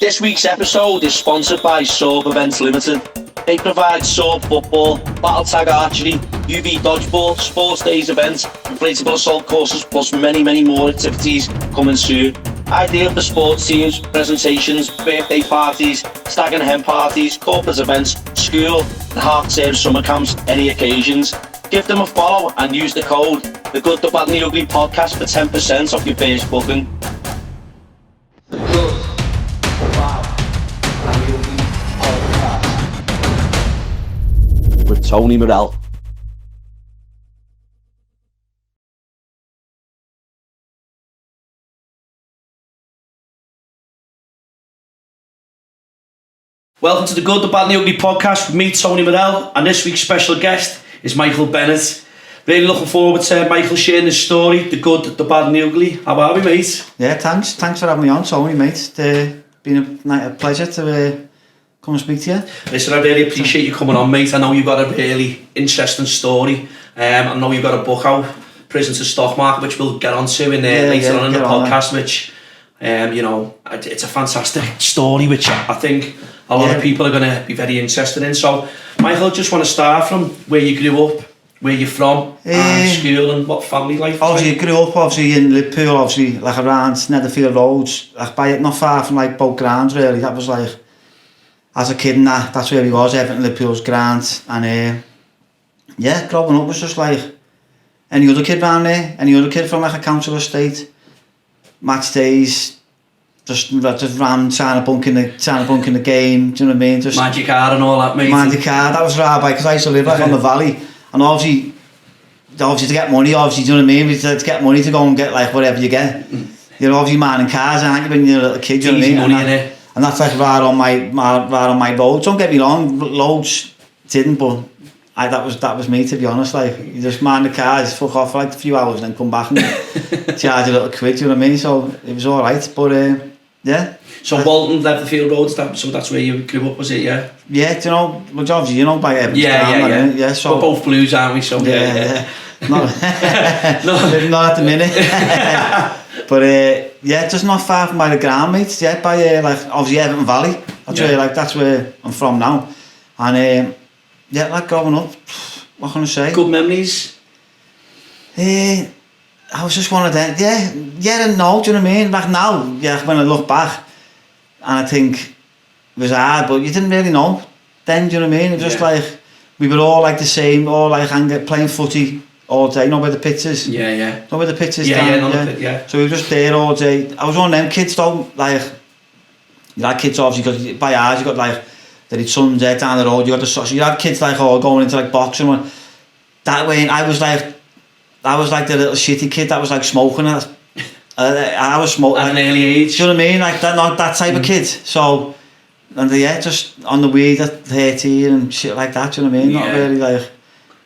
This week's episode is sponsored by Zorb Events Limited. They provide Zorb football, battle tag archery, UV dodgeball, sports days events, inflatable assault courses, plus many more activities coming soon. Ideal for sports teams, presentations, birthday parties, stag and hen parties, corporate events, school, and half-term summer camps, any occasions. Give them a follow and use the code The Good, The Bad and The Ugly Podcast for 10% off your first booking. The Good, The Bad and The Ugly Podcast with Tony Morell. Welcome to The Good, The Bad and The Ugly Podcast with me, Tony Morell, and this week's special guest is Michael Bennett. Really looking forward to Michael sharing his story, The Good, The Bad and The Ugly. How are we, mate? Yeah, thanks for having me on, Tony, mate. It's been a pleasure to come and speak to you. Listen, I really appreciate you coming on, mate. I know you've got a really interesting story. I know you've got a book out, Prison to Stock Market, which we'll get onto later on in the podcast, which, it's a fantastic story, which I think a lot of people are going to be very interested in. So, Michael, I just want to start from where you grew up, where you're from, and school, and what family life. Obviously, I grew up in Liverpool, obviously, like around Netherfield Roads, like not far from like both grounds, really. That was like, as a kid, and that's where we was, Everton Liverpool's ground. And growing up was just like any other kid around there, any other kid from like a council estate, match days. Just ran, trying to bunk in the game, do you know what I mean? Just Magic car and all that, mate. Magic car, that was right by, because I used to live like on the valley, and obviously to get money, obviously, do you know what I mean? To get money to go and get like whatever you get. You're obviously manning cars, aren't you, when you're a little kid, do you know what I mean? Money in it. And that's like right on my road. Don't get me wrong, loads didn't, but that was me, to be honest. Like, you just man the cars, fuck off for like a few hours, and then come back and charge a little quid, do you know what I mean? So it was alright, but yeah. So Walton, Netherfield Road, so that's where you grew up, was it? Yeah. Yeah, do you know? Well, obviously, you know by Evans. Yeah. So we're both Blues, aren't we? So yeah. Not at the minute. But just not far from by the ground, mate. Yeah, by like obviously Everton Valley. That's where I'm from now. And like growing up, what can I say? Good memories. I was just one of them. Yeah and no, do you know what I mean? Like now, when I look back, and I think it was hard, but you didn't really know then, do you know what I mean? It was just like, we were all like the same, all like playing footy all day, you know where the pitch is? Yeah. You know where the pitch is? Yeah. So we were just there all day. I was one of them kids though, like, you had kids obviously, because by ours you got like, there had sons there down the road, you got so you had kids like going into like boxing, that way, I was like the little shitty kid that was like smoking. I was smoking at an early age. Do you know what I mean? Like that type of kid. So, and just on the weed at 13 and shit like that. Do you know what I mean? Not really like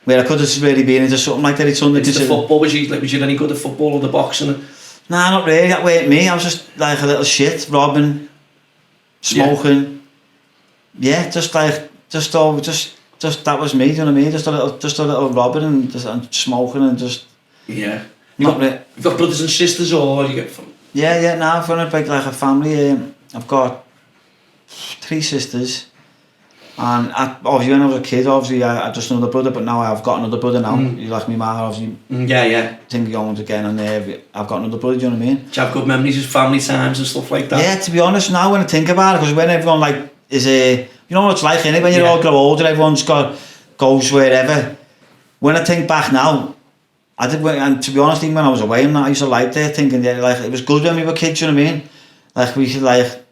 where I could have really been into something like that. It's something. Into the football, was you any good at football or the boxing? Nah, not really. That way at me, I was just like a little shit, robbing, smoking. Yeah, just that was me. Do you know what I mean? Just a little robbing and smoking and just. Yeah. You've got brothers and sisters, or you get from? Yeah. Now I'm from like a family. I've got 3 sisters, and obviously when I was a kid, obviously I just another brother, but now I've got another brother now. You like me, ma, obviously. Yeah. Think going again, and I've got another brother. Do you know what I mean? Do you have good memories of family times and stuff like that? Yeah, to be honest, now when I think about it, because when everyone like is you know what it's like, innit? When you all grow older, everyone's goes wherever. When I think back now, I did, and to be honest, even when I was away and that, I used to like there thinking, like it was good when we were kids, you know what I mean? Like we could like,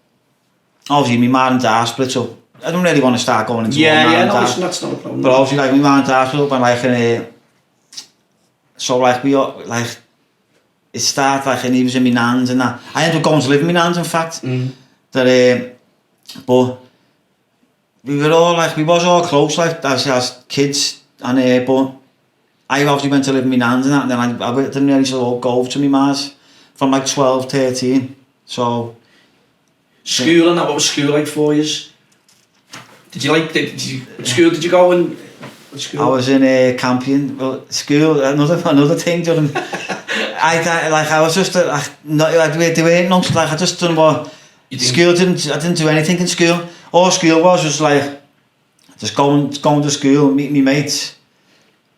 obviously my mum and dad split up. I don't really want to start going into that's not a problem. But obviously like my mum and dad split up, and like so like we like it started like, and he was in my nan's and that. I ended up going to live in my nan's, in fact. But we was all close like as kids, and but I obviously went to live with my nan's and that, and then I didn't really sort of go over to my ma's from like 12, 13. So school and that, what was school like for you? What school did you go in? School? I was in Campion. Well, school, another thing during I was just they weren't no, like I just done what School I didn't do anything in school. All school was like just going to school, meeting my mates,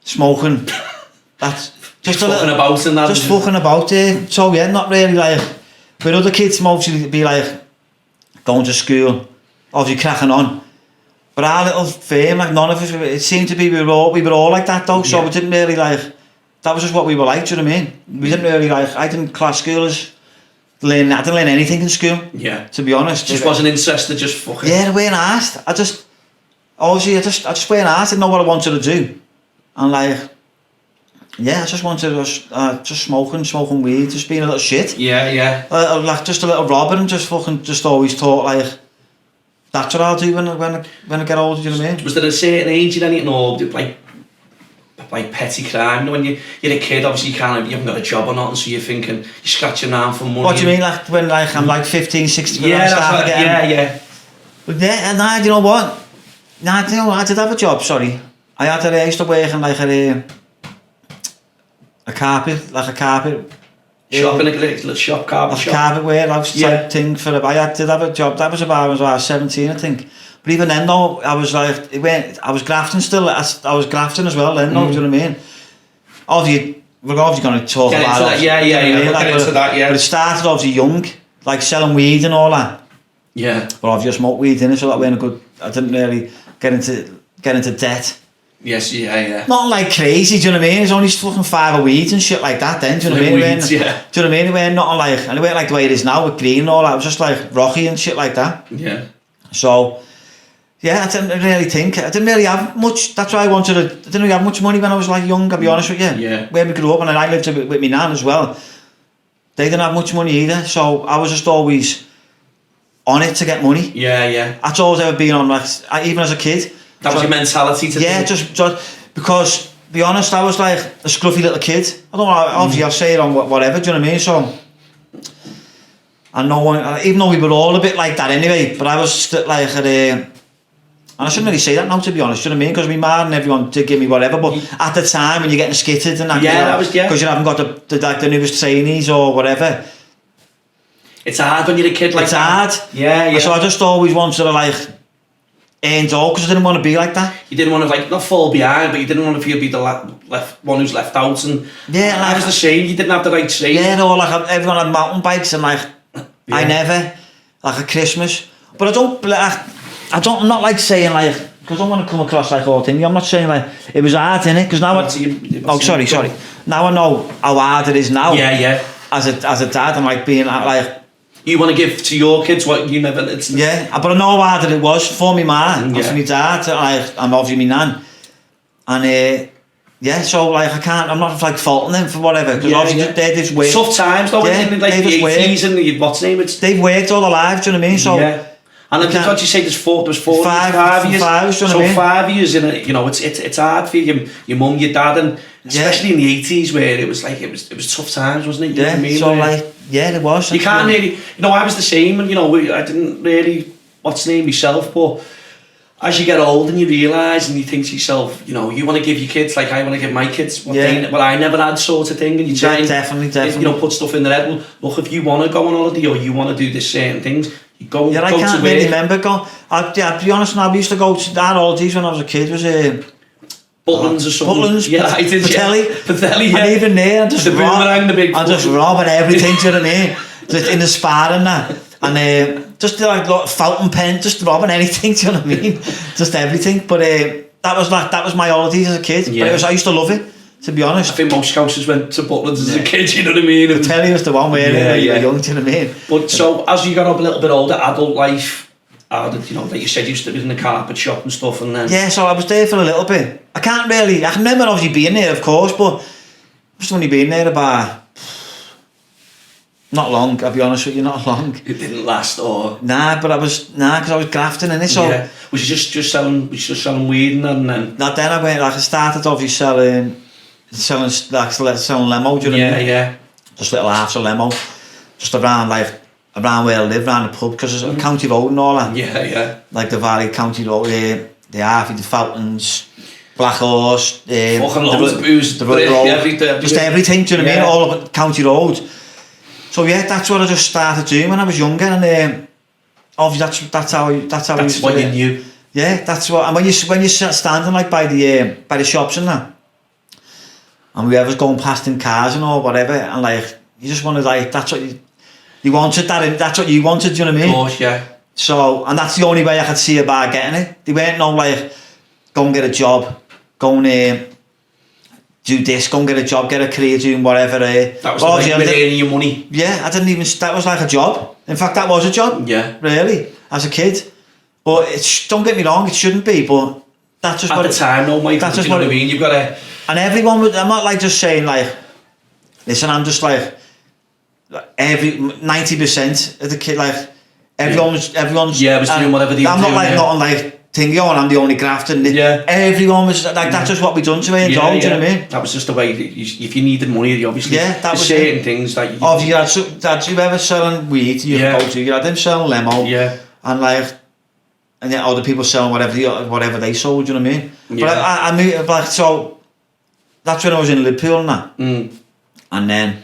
smoking. That's just fucking about and that. Just fucking about it. So yeah, not really like. But other kids mostly be like going to school, obviously cracking on. But our little firm, like none of us, it seemed to be we were all like that though. So we didn't really like. That was just what we were like. Do you know what I mean? We didn't really like. I didn't class school as. I didn't learn anything in school. Yeah. To be honest. Just wasn't interested, just fucking. Yeah, I weren't asked. I just weren't asked. I didn't know what I wanted to do. And like, yeah, I just wanted to just smoking weed, just being a little shit. Yeah. Like just a little robber and just always thought like, that's what I'll do when I get older, do you know what I mean? Was there a certain age you didn't know, like petty crime? You know, when you're a kid, obviously you haven't got a job or nothing, so you're thinking, you're scratching around for money. What do you mean, like when like I'm like 15, 16, when yeah, I start again? Yeah. But yeah, and you know what? Nah, you know what? I did have a job, sorry. I used to work in like a carpet Shop in a little shop, carpet shop. Carpet warehouse type thing for I did have a job. That was about when I was 17, I think. But even then though, I was like, I was grafting still. I was grafting as well then, do you know what I mean? Obviously, we're obviously going to talk about it. Yeah. We'll get into that, yeah. But it started obviously young, like selling weed and all that. Yeah. But obviously I smoked weed in it, so that wasn't a good. I didn't really get into debt. Yes, yeah. Not like crazy, do you know what I mean? It's only fucking 5 of weeds and shit like that then, do you know what I mean? Weeds, yeah. Do you know what I mean? It weren't nothing like, and it weren't like the way it is now with green and all that. It was just like rocky and shit like that. Yeah. So, yeah, I didn't really think. I didn't really have much. That's why I didn't really have much money when I was like young, I'll be honest with you. Yeah. When we grew up, and I lived with my nan as well. They didn't have much money either, so I was just always on it to get money. Yeah. That's always ever been on, like, even as a kid. That was your mentality to think? Just because, to be honest, I was like a scruffy little kid. I don't know, obviously I'll say it on whatever, do you know what I mean? So, and no one, even though we were all a bit like that anyway, but I was still like and I shouldn't really say that now, to be honest, do you know what I mean? Because my man and everyone did give me whatever, but at the time when you're getting skittered and that, because you haven't got the newest trainees or whatever. It's hard when you're a kid like that. It's hard. Yeah. So I just always wanted to like earn all, because I didn't want to be like that. You didn't want to like not fall behind, but you didn't want to be the left one who's left out, and I was the same. You didn't have the right training. Yeah, no, like everyone had mountain bikes and like I never, like at Christmas. But I'm not like saying like, because I don't want to come across like all thing. I'm not saying like it was hard, innit? Because now sorry. Now I know how hard it is now. Yeah. As a dad, I'm like being like. You want to give to your kids what you never. Yeah, but I know how hard it was for me man and for my dad, and obviously my nan, and so like I'm not like faulting them for whatever, because obviously they just work. Tough times though, in like the 80s and the what's name it's. They've worked all their lives, do you know what I mean? So and what you say, there was 5 years. So 5 years in it, you know, it's hard for your mum, your dad, and especially in the 80s where it was like it was tough times, wasn't it? You know what I mean? So like. Yeah, it was. You can't really, you know, I was the same, and you know, I didn't really, myself, but as you get old and you realise and you think to yourself, you know, you want to give your kids, like I want to give my kids what I never had, sort of thing, and you try and definitely. You know, put stuff in their head. Well, look, if you want to go on holiday or you want to do this certain things, you go. Yeah, I can't really remember going. To be honest, now we used to go to our holidays when I was a kid. Was Butlins or something. Butlins, yeah, I did. Patelli, yeah. And even there, I just the boomerang, the big. And just robbing everything, do you know what I mean? Just in the sparring that, and just like fountain pen, just robbing anything, do you know what I mean? Just everything. But that was my holidays as a kid. Yeah. But I used to love it, to be honest. I think most houses went to Butlins as a kid, you know what I mean? Patelli was the one where you were young, do you know what I mean? But so as you got up a little bit older, adult life. You know, like you said, you used to be in the carpet shop and stuff, and then. Yeah, so I was there for a little bit. I can remember obviously being there, of course, but I've just only been there about. Not long, I'll be honest with you, not long. It didn't last, or. Because I was grafting in it, so. Yeah. Was you just selling weed and then. Not then I started obviously selling limo, do you know what I mean? Yeah. Just little halves of limo, just around where I live, around the pub, because there's a county road and all that. Yeah. Like the Valley County Road, the Harvey, the Fountains, Black Horse, fucking loads of booze, just everything, do you know what I mean? All up County Road. So yeah, that's what I just started doing when I was younger, and obviously that's how That's what you knew. Yeah, that's what. And when you're standing like by the shops and that, and whoever's going past in cars and all whatever, and like you just want to like that's what you wanted that's what you wanted. Do you know what I mean? Of course, yeah. So, and that's the only way I could see about getting it. They weren't no like, go and get a job, go and do this, go and get a job, get a career doing whatever. That was the way you were earning your money. Yeah, I didn't even, that was like a job. In fact, that was a job. Yeah. Really, as a kid. But it's, don't get me wrong, it shouldn't be, but that's just at what the time, no, Mike, that's just you know what what I mean? You've got to... And everyone would, I'm not like just saying like, listen, I'm just like, every 90% of the kid, like, everyone's yeah, was doing whatever they were I'm not doing, like yeah. nothing like thingy on, I'm the only grafter. Yeah. Everyone was like, that's just what we done to me, do you know what I mean? That was just the way, if you needed money, you obviously, yeah, that was certain things that you... Obviously, you ever selling weed, you go to, you had them selling limo, and like, and then other people selling whatever they sold, do you know what I mean? Yeah. But I mean, like, so, that's when I was in Liverpool and that. And then,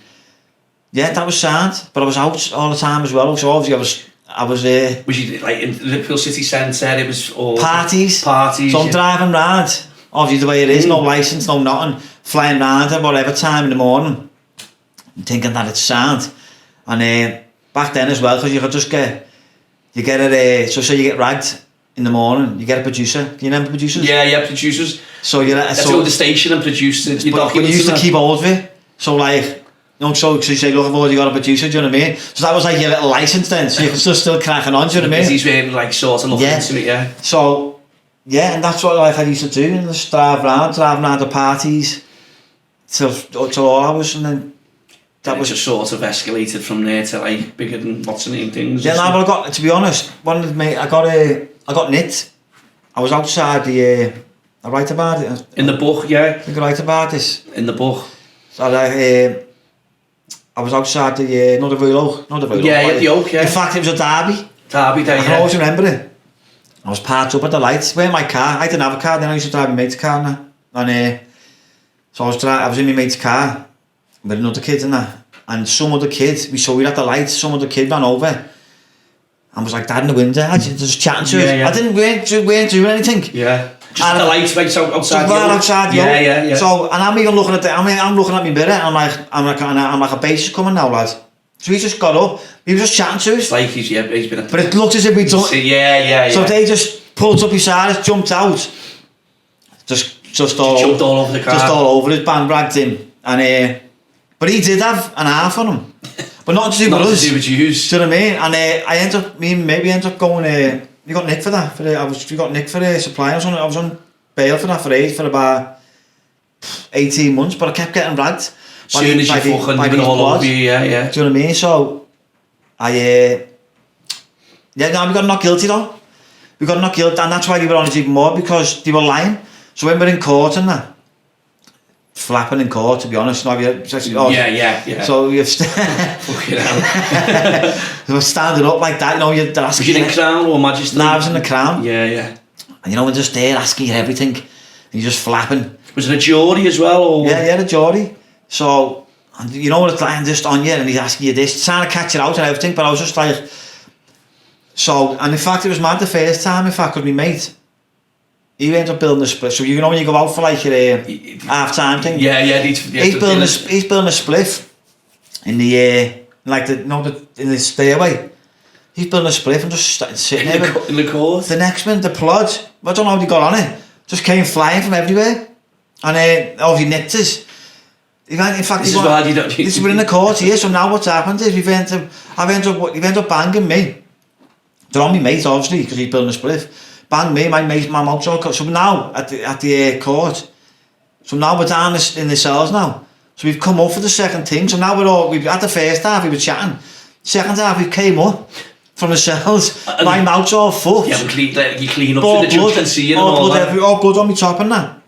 yeah, that was sad, but I was out all the time as well, so obviously I was there. Was you like in Liverpool city centre? It was all parties. So I'm yeah. driving round, obviously the way it is, no licence, no nothing, flying round at whatever time in the morning, thinking that it's sound. And back then as well, because you could just you get it, so say you get ragged in the morning, you get a producer. Can you remember producers? Yeah, producers. So you're so go to the station and produce it. But you used to keep hold of it. So like, you know, so you say, look, I've already got a producer, do you know what I mean? So that was like your little licence then, so you can still cracking on, do you know what I mean? He's really like sort of looking into it, yeah. So, yeah, and that's what like, I used to do, and just drive around to parties till all hours, and then that was just sort of escalated from there to like bigger than lots of things. Yeah, no, but I got, to be honest, I got nicked. I was outside I write about it. In the book, yeah. I think I write about this. In the book. So I was outside the Royal Oak. Yeah, the Oak, yeah. In fact, it was a derby. Derby day, I can always remember it. I was parked up at the lights. Where my car? I didn't have a car then. I used to drive my mate's car now. And so I was in my mate's car with another kid and that. And some other kid, we saw it at the lights. Some other kid ran over and was like, Dad in the window. I just chatting to us. I weren't doing anything. Yeah. Just at the lights right outside the outside yeah. So, and I'm even looking at I'm looking at my mirror, and I'm like a bass is coming now, lad. So he just got up. He was just chatting to us. It's like he's been. But it looked as if we'd done. Yeah. So they just pulled up beside us, jumped out, just all over the car, just all over his band, dragged him, and but he did have an half on him, but nothing to do with us. Nothing to do with you. Do you know what I mean? And I ended up going. We got nicked for that. We got nicked for supply. I was on bail for that for about 18 months, but I kept getting ragged. Soon as you fucking all over you, yeah. Do you know what I mean? So we got not guilty though. We got not guilty, and that's why they were on it even more, because they were lying. So when we're in court and that, flapping in court, to be honest. Yeah. So you've fucking hell. They were standing up like that, you know, they're asking. Was you in Crown or Majesty? No, I was in the Crown. Yeah. And you know, we're just there asking you everything, and you're just flapping. Was it a jury as well? Or? Yeah, the jury. So, and you know what it's like, just on you, and he's asking you this, trying to catch it out and everything, but I was just like, so, and in fact, it was mad the first time, in fact, because my mate, he ended up building a split. So you know when you go out for like your half-time thing? Yeah. He's building a spliff in the in the stairway. He's building a spliff and just sitting there. In the court? The next one, the plod, I don't know how he got on it, just came flying from everywhere. And obviously nicked us. In fact, this is we're in the court here, so now what's happened is he ended up banging me. They're on my mate, obviously, because he's building a spliff. Bang me, my mouth's all cut. So now, at the court, so now we're down in the cells now. So we've come up for the second thing. So now we've at the first half, we were chatting. Second half, we came up from the cells. My mouth's all fucked. Yeah, you clean up so the judge can see you and all that. All blood on my top and that.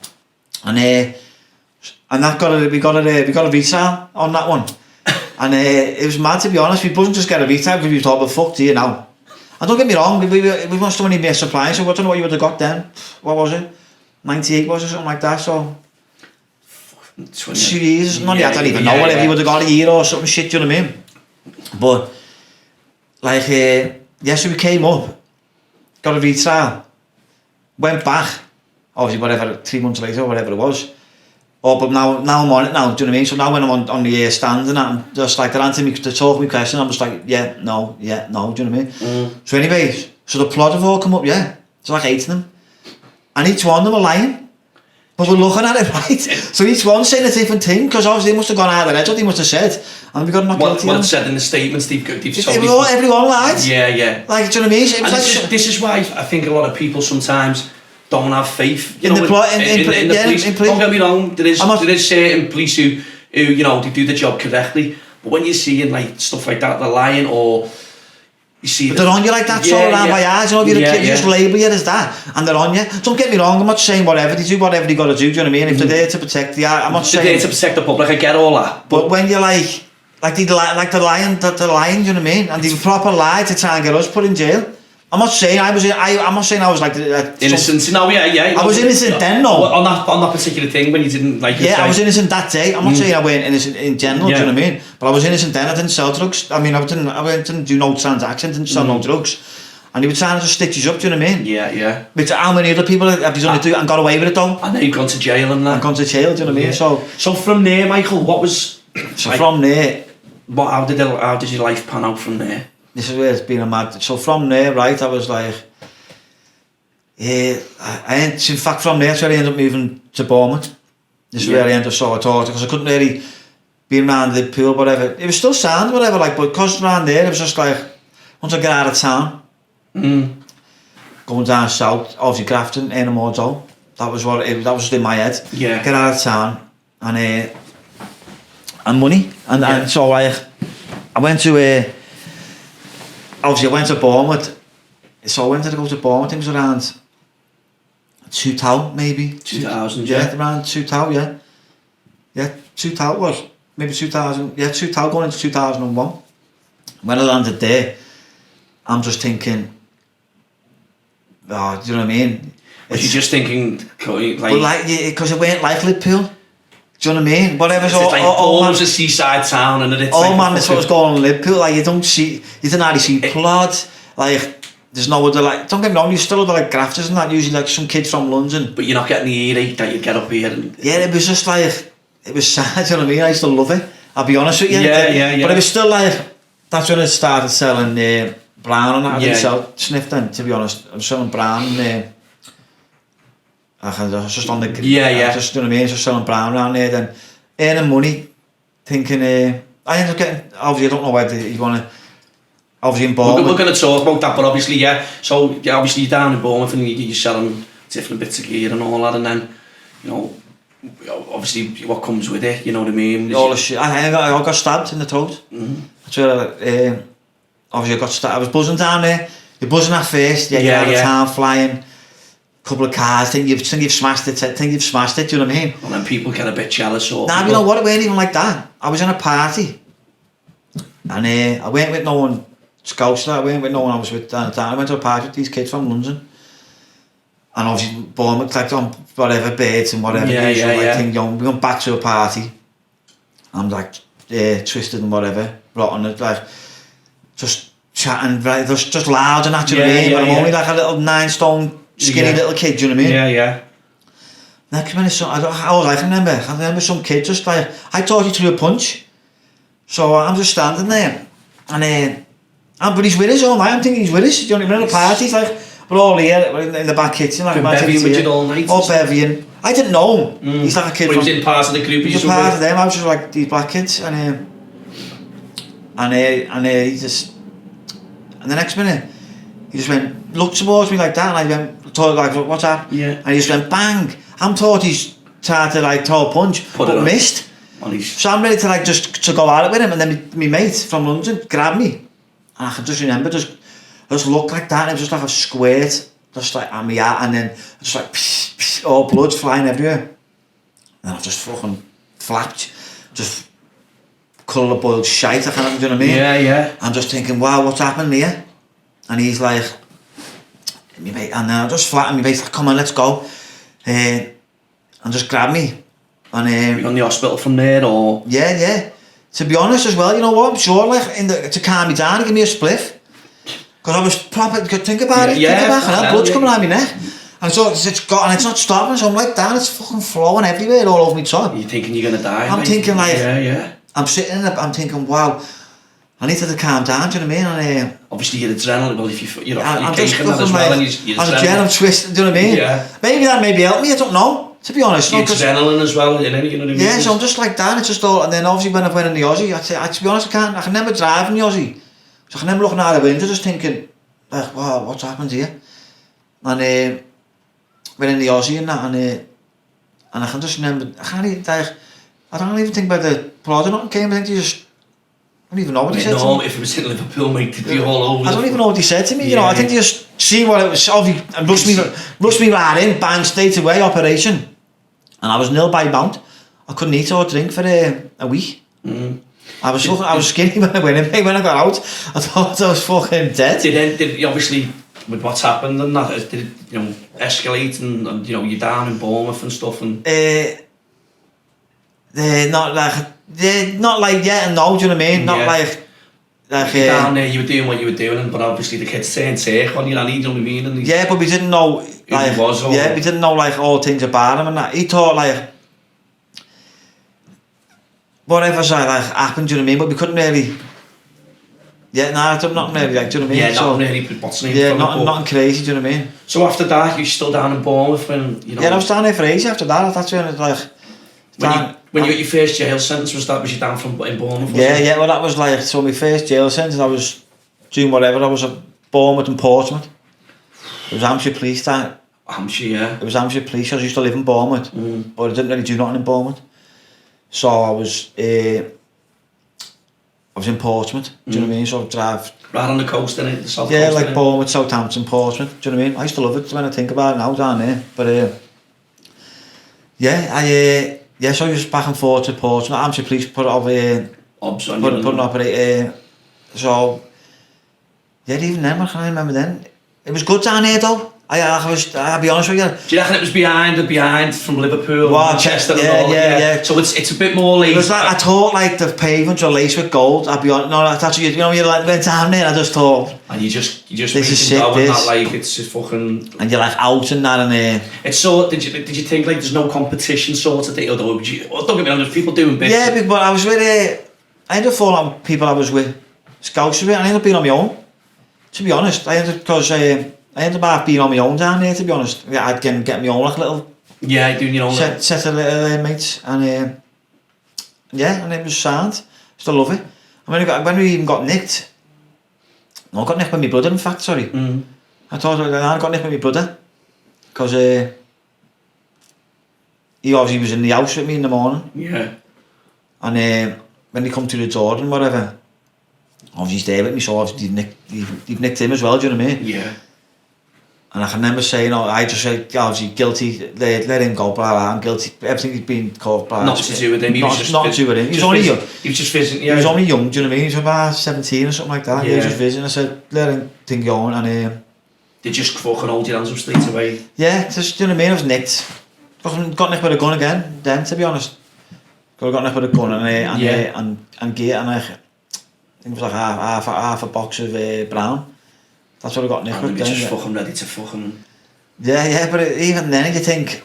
And that we got a retail on that one. And it was mad, to be honest. We couldn't just get a retail because we thought, well, fuck you now. And don't get me wrong, we must have only made supplies, so I don't know what you would have got then. What was it? 98 was it, something like that, so 2 years, I don't even know, whatever you would have got, a year or something shit, do you know what I mean? But like yeah, so we came up, got a retrial, went back, obviously whatever, 3 months later or whatever it was. Oh, but now I'm on it now, do you know what I mean? So now when I'm on the stand and I'm just like, they're answering me, they're talking me question, I'm just like, yeah, no, do you know what I mean? So anyways, so the plot have all come up, yeah. There's like 8 of them. And each one of them are lying. But we're looking at it, right? So each one's saying a different thing, because obviously they must have gone out of their heads, what they must have said. And we got not guilty. What it said in the statements, they've everyone lied. Yeah. Like, do you know what I mean? And like, this is why I think a lot of people sometimes don't have faith in the police. Don't get me wrong, there is certain police who you know, they do the job correctly, but when you're seeing like stuff like that, they're lying, or you see but they're on you like that, so around by eyes, you know, if you're a kid, you just label you as that, and they're on you. Don't get me wrong, I'm not saying whatever, they do whatever they got to do, you know what I mean? If they're there to protect the I'm not saying... They're there to protect the public, I get all that. But when you're like they're lying, do you know what I mean? And they proper lie to try and get us put in jail. I'm not saying I was like innocent. No, yeah. I was innocent then, no. On that particular thing when you didn't like. Yeah, I was innocent that day. I'm not saying I weren't innocent in general. Do you know what I mean? But I was innocent then. I didn't sell drugs. I mean, I didn't do no transactions. Didn't sell no drugs. And they were trying to just stitch us up. Do you know what I mean? Yeah. But how many other people have they done it and got away with it though? And they've gone to jail and that. And gone to jail. Do you know what I mean? So from there, Michael, what was? From there, how did your life pan out from there? This is where it's been a mad. So from there, right, I was like, in fact, from there, that's where I ended up moving to Bournemouth. This is where I ended up sort of talking, because I couldn't really be around Liverpool, whatever. It was still sound, whatever, like, but because around there, it was just like, once I get out of town, going down south, obviously Grafton, earning more dough. That was just in my head. Yeah. Get out of town, and money. And so like, I went to, obviously I went to Bournemouth. So when did I go to Bournemouth? I think it was around 2000 maybe. 2000, yeah. Around 2000, yeah. Yeah, 2000 was. Maybe 2000, yeah, 2000 going into 2001. When I landed there, I'm just thinking, oh, do you know what I mean? Was you just thinking, like... because it weren't like Liverpool. Do you know what I mean? Whatever's Bournemouth's a seaside town, and it's that's what was going on in Liverpool. Like, you didn't hardly see blood. Like, there's no other, like, don't get me wrong, you still other like grafters and that, usually like some kids from London. But you're not getting the earache that you get up here. Yeah, it was just like, it was sad, you know what I mean? I used to love it, I'll be honest with you. Yeah. But it was still like, that's when I started selling brown and that. I didn't sell sniff then, to be honest. I was selling brown and I was just on the... Just, you know what I mean? Just selling brown around there, then earning money, thinking, I ended up getting, obviously I don't know whether you want to, obviously in Bournemouth. We're going to talk about that, but obviously, yeah. So, obviously you're down in Bournemouth and you're selling different bits of gear and all that, and then, you know, obviously what comes with it, you know what I mean? All the shit. I got stabbed in the throat. That's where obviously I got stabbed. I was buzzing down there. You're buzzing at first, you're out of town, flying, couple of cars, think you've smashed it, do you know what I mean? And then people get a bit jealous or... Nah, you know what, it weren't even like that. I was in a party, and I went with no one, scouts that, I went with no one I was with down. I went to a party with these kids from London, and obviously Bournemouth, like on whatever, birds and whatever, thing, you know, we went back to a party, I'm like, twisted and whatever, rotten, like, just chatting, right, just loud and that, do you know what I mean? But I'm only like a little 9 stone skinny little kid, do you know what I mean? Yeah. Next minute, I remember some kid just like, I thought he threw a punch. So I'm just standing there, and but he's with us all night. I'm thinking he's with us. You know what I mean? At a party, it's like we're all here in the back kitchen, like bevying with you all night. All bevying. I didn't know him. He's like a kid. But he was in part of the group. He was part of them. I was just like these black kids, and he just, and the next minute he just looked towards me like that, and I went, told like, what's that? Yeah. And he just went bang. I'm thought he's tried to like throw a punch, but missed. So I'm ready to like to go at it with him, and then my mate from London grabbed me, and I can just remember just look like that, and it was just like a squirt, just like at me out, and then just like psh, psh, all blood flying everywhere, and I just fucking flapped, just colour boiled shite. I can't, do you know what I mean? Yeah. I'm just thinking, wow, what's happened here? And he's like, me mate, and then I just flattened me mate, like, come on, let's go, and just grabbed me. And you gone to the hospital from there, or? Yeah. To be honest as well, you know what, I'm sure, like, to calm me down and give me a spliff. Because I was proper, think about it, think about it, blood's coming out of my neck. And so it's not stopping, so I'm like that, it's fucking flowing everywhere all over my top. You're thinking you're going to die, I'm thinking like, yeah. I'm sitting there, I'm thinking, wow, I need to calm down, do you know what I mean? And, obviously your adrenaline, well, if you're I'm just that as well, and you're I'm twisting, do you know what I mean? Yeah. Maybe that maybe helped me, I don't know, to be honest. Your adrenaline as well, you know what I mean? Yeah, so I'm just like that, it's just all, and then obviously when I went in the Aussie, to be honest, I can never drive in the Aussie. So I can never looking out the window just thinking, like, wow, what's happened here? And went in the Aussie and that, and I can just remember, I don't even think about the blood or nothing came, I think they just, I don't even know what he said to me. If it was in Liverpool, mate, they'd be all over. I don't even know what he said to me, you know, I think they just seen what it was, obviously, and rushed me right in, bang, straight away, operation. And I was nil by mount. I couldn't eat or drink for a week. I was skinny when I went in, when I got out. I thought I was fucking dead. Did obviously, with what's happened and that, did it, you know, escalate and you know, you're down in Bournemouth and stuff and... not like yeah and no, do you know what I mean? Not like down there you were doing what you were doing, but obviously the kids turned sick on you, and you know what I mean? And yeah, but we didn't know like we didn't know like all things about him and that. He thought like whatever's like happened, do you know what I mean? But we couldn't really. Yeah, nothing really, like, do you know what I mean? Yeah, nothing really, what's the name? Yeah, nothing crazy, do you know what I mean? So after that, you're still down in Bournemouth when, you know... Yeah, I was down there for ages after that, that's when it like... When you got your first jail sentence, was you down in Bournemouth? Yeah, well that was like, so my first jail sentence, I was doing whatever, I was at Bournemouth and Portsmouth. It was Hampshire Police that. Hampshire, yeah. It was Hampshire Police, I used to live in Bournemouth, but I didn't really do nothing in Bournemouth. So I was in Portsmouth, do you know what I mean? So I'd drive... Right on the coast, innit? The south coast, yeah, like Bournemouth, Southampton, Portsmouth, do you know what I mean? I used to love it when I think about it now down there, but yeah, so I was back and forth to Portsmouth. Hampshire Police put it over put an operator. So yeah, even then, I can't remember then. It was good down here though. I'll be honest with you. Do you reckon it was behind from Liverpool, Manchester and all? Yeah. So it's a bit more lazy. It was like, I thought like the pavements were laced with gold. I'll be honest. No, that's what you know, you like went down there. I just thought. And you just this is sick. That, like it's just fucking. And you're like out and that and It's so. Did you think like there's no competition sort of thing? Or don't get me wrong, there's people doing bits. Yeah, but I was with I ended up falling on people I was with, scouts with. I ended up being on my own. To be honest, I ended up being on my own down there, to be honest. Yeah, I'd get my own like little... Yeah, doing your own... Set of little mates, and yeah, and it was sound. Still love it. And when we even got nicked... No, I got nicked by my brother, in fact, sorry. I thought I got nicked by my brother. Because he obviously was in the house with me in the morning. Yeah. And when he come to the door and whatever, obviously he's there with me, so obviously they've nicked him as well, do you know what I mean? Yeah. And I can remember saying, I just said, obviously guilty, let him go, blah, blah, I'm guilty, everything he's been caught, blah. Not to do with him, he was just... Not to do with him, he was only young. He was just visiting, yeah. He was only young, do you know what I mean? He was about 17 or something like that, he was just visiting, I said, let him think going, and they just fucking hold your hands up straight away? Yeah, just, do you know what I mean, I was nicked. Got nicked with a gun again, then, to be honest. Got nicked with a gun and gear, and I think it was like half a box of brown. That's what I got nicked with. And just fucking ready to fucking... Yeah, but even then you think,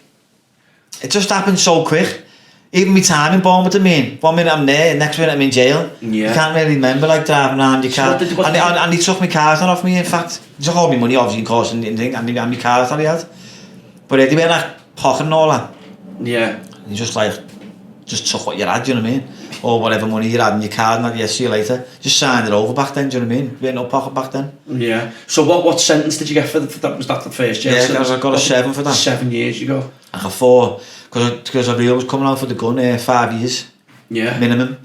it just happened so quick. Even my time in Bournemouth, I mean, 1 minute I'm there, next minute I'm in jail. Yeah. You can't really remember like driving around your car. And he took my cars off me, in fact. He took all my money obviously, of course, and my cars that he had. But they were like pocketing and all that. Yeah. He just took what you had, do you know what I mean? Or whatever money you had in your card, and that, yeah, see you later. Just signed it over back then, do you know what I mean? We had no pocket back then. Yeah. So what sentence did you get for that? Was that the first jail sentence? Yeah, I got a 7 for that. 7 years you go. I got 4, because I was coming out for the gun, 5 years. Yeah. Minimum.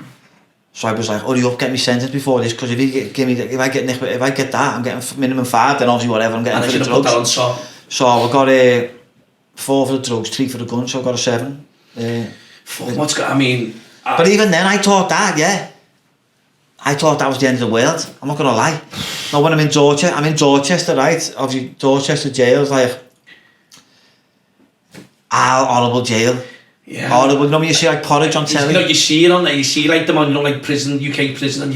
So I was like, hurry up, get me sentence before this, because if I get that, I'm getting minimum 5, then obviously whatever, I'm getting for the drugs. Put that on so I got 4 for the drugs, 3 for the gun, so I got a 7. Fuck, I mean... But even then, I thought that, yeah. I thought that was the end of the world. I'm not going to lie. No, when I'm in Dorchester, right? Obviously, Dorchester jail is like... horrible jail. Yeah. Horrible. You know when you see like porridge on telly? You see it on there, you see like them on, you know, like prison, UK prison, and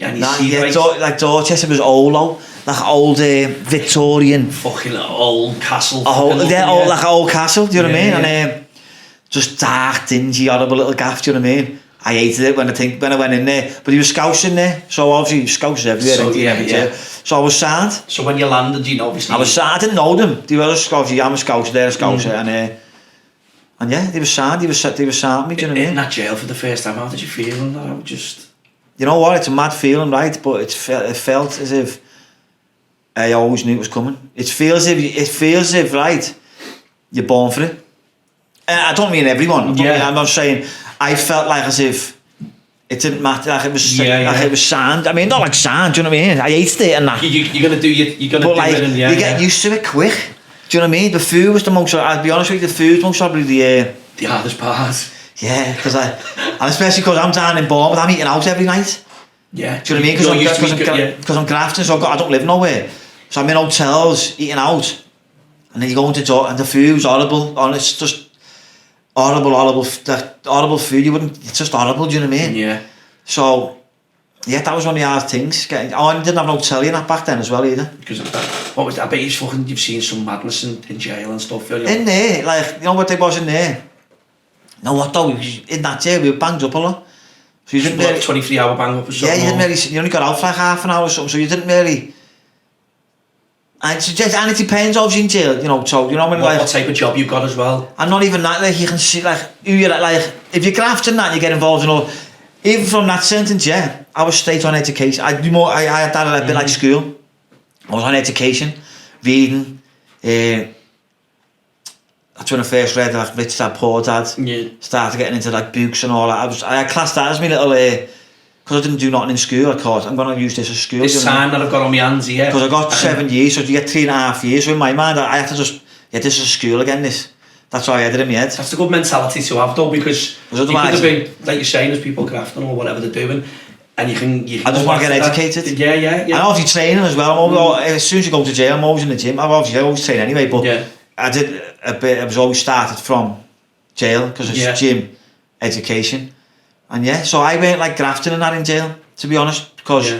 Yeah, and you Nah, see yeah, like Dorchester was old though. Like old Victorian. fucking old castle. Like old castle, do you know what I mean? Yeah. And just dark, dingy, horrible little gaff, do you know what I mean? I hated it when I went in there. But he was scouts in there, so obviously scouts everywhere. So, yeah. So I was sad. So when you landed, you know, obviously... I was sad, I didn't know them. They were scouts, I'm a scout, they're a scout. And yeah, they were sad, they were sad with me, do you know what I mean? In that jail for the first time, how did you feel? And I would just... You know what, it's a mad feeling, right? But it felt as if I always knew it was coming. It feels as if, right, you're born for it. I don't mean everyone. I'm not saying. I felt like as if it didn't matter. Like it was. It was sand. I mean, not like sand. Do you know what I mean? I hated it and that. You're gonna do it. And, you get used to it quick. Do you know what I mean? The food was the most. I'll be honest with you. The food was most probably the hardest part. Yeah, and especially because I'm down in Bournemouth, I'm eating out every night. Yeah. Do you know what I mean? Because I'm grafting, so I don't live nowhere. So I'm in hotels eating out, and then you go into and the food's horrible. And it's just horrible food. It's just horrible. Do you know what I mean? Yeah. So yeah, that was one of the hard things. I didn't have no telly in that back then as well either. Because of that. What was that? I bet you've seen some madness in jail and stuff. In there, like you know what there was in there. You know what though? In that jail we were banged up a lot. So you didn't really 23-hour bang up or something. Yeah, you didn't really. You only got out for like half an hour or something, so you didn't really. And it depends, obviously, in jail, you know. So you know when what type of job you got as well. And not even that, like you can see, like who you're like. If you're grafting that, you get involved in all. Even from that sentence, yeah, I was straight on education. I do more. I had that a bit like school. I was on education, reading. That's when I first read like Rich Dad Poor Dad. Yeah. Started getting into like books and all that. I classed that as my little because I didn't do nothing in school. I thought I'm going to use this as school. This time that I've got on my hands here. Because I got 7 years, so you get 3.5 years. So in my mind, I have to just this is school again. That's how I had it in my head. That's a good mentality to have though, because you could have been like you're saying, there's people grafting or whatever they're doing. And you can I just want to get educated. Yeah. And obviously training as well. As soon as you go to jail, I'm always in the gym. I always train anyway, but I did a bit. I was always started from jail because it's gym, education, and so I went like grafting and that in jail, to be honest, because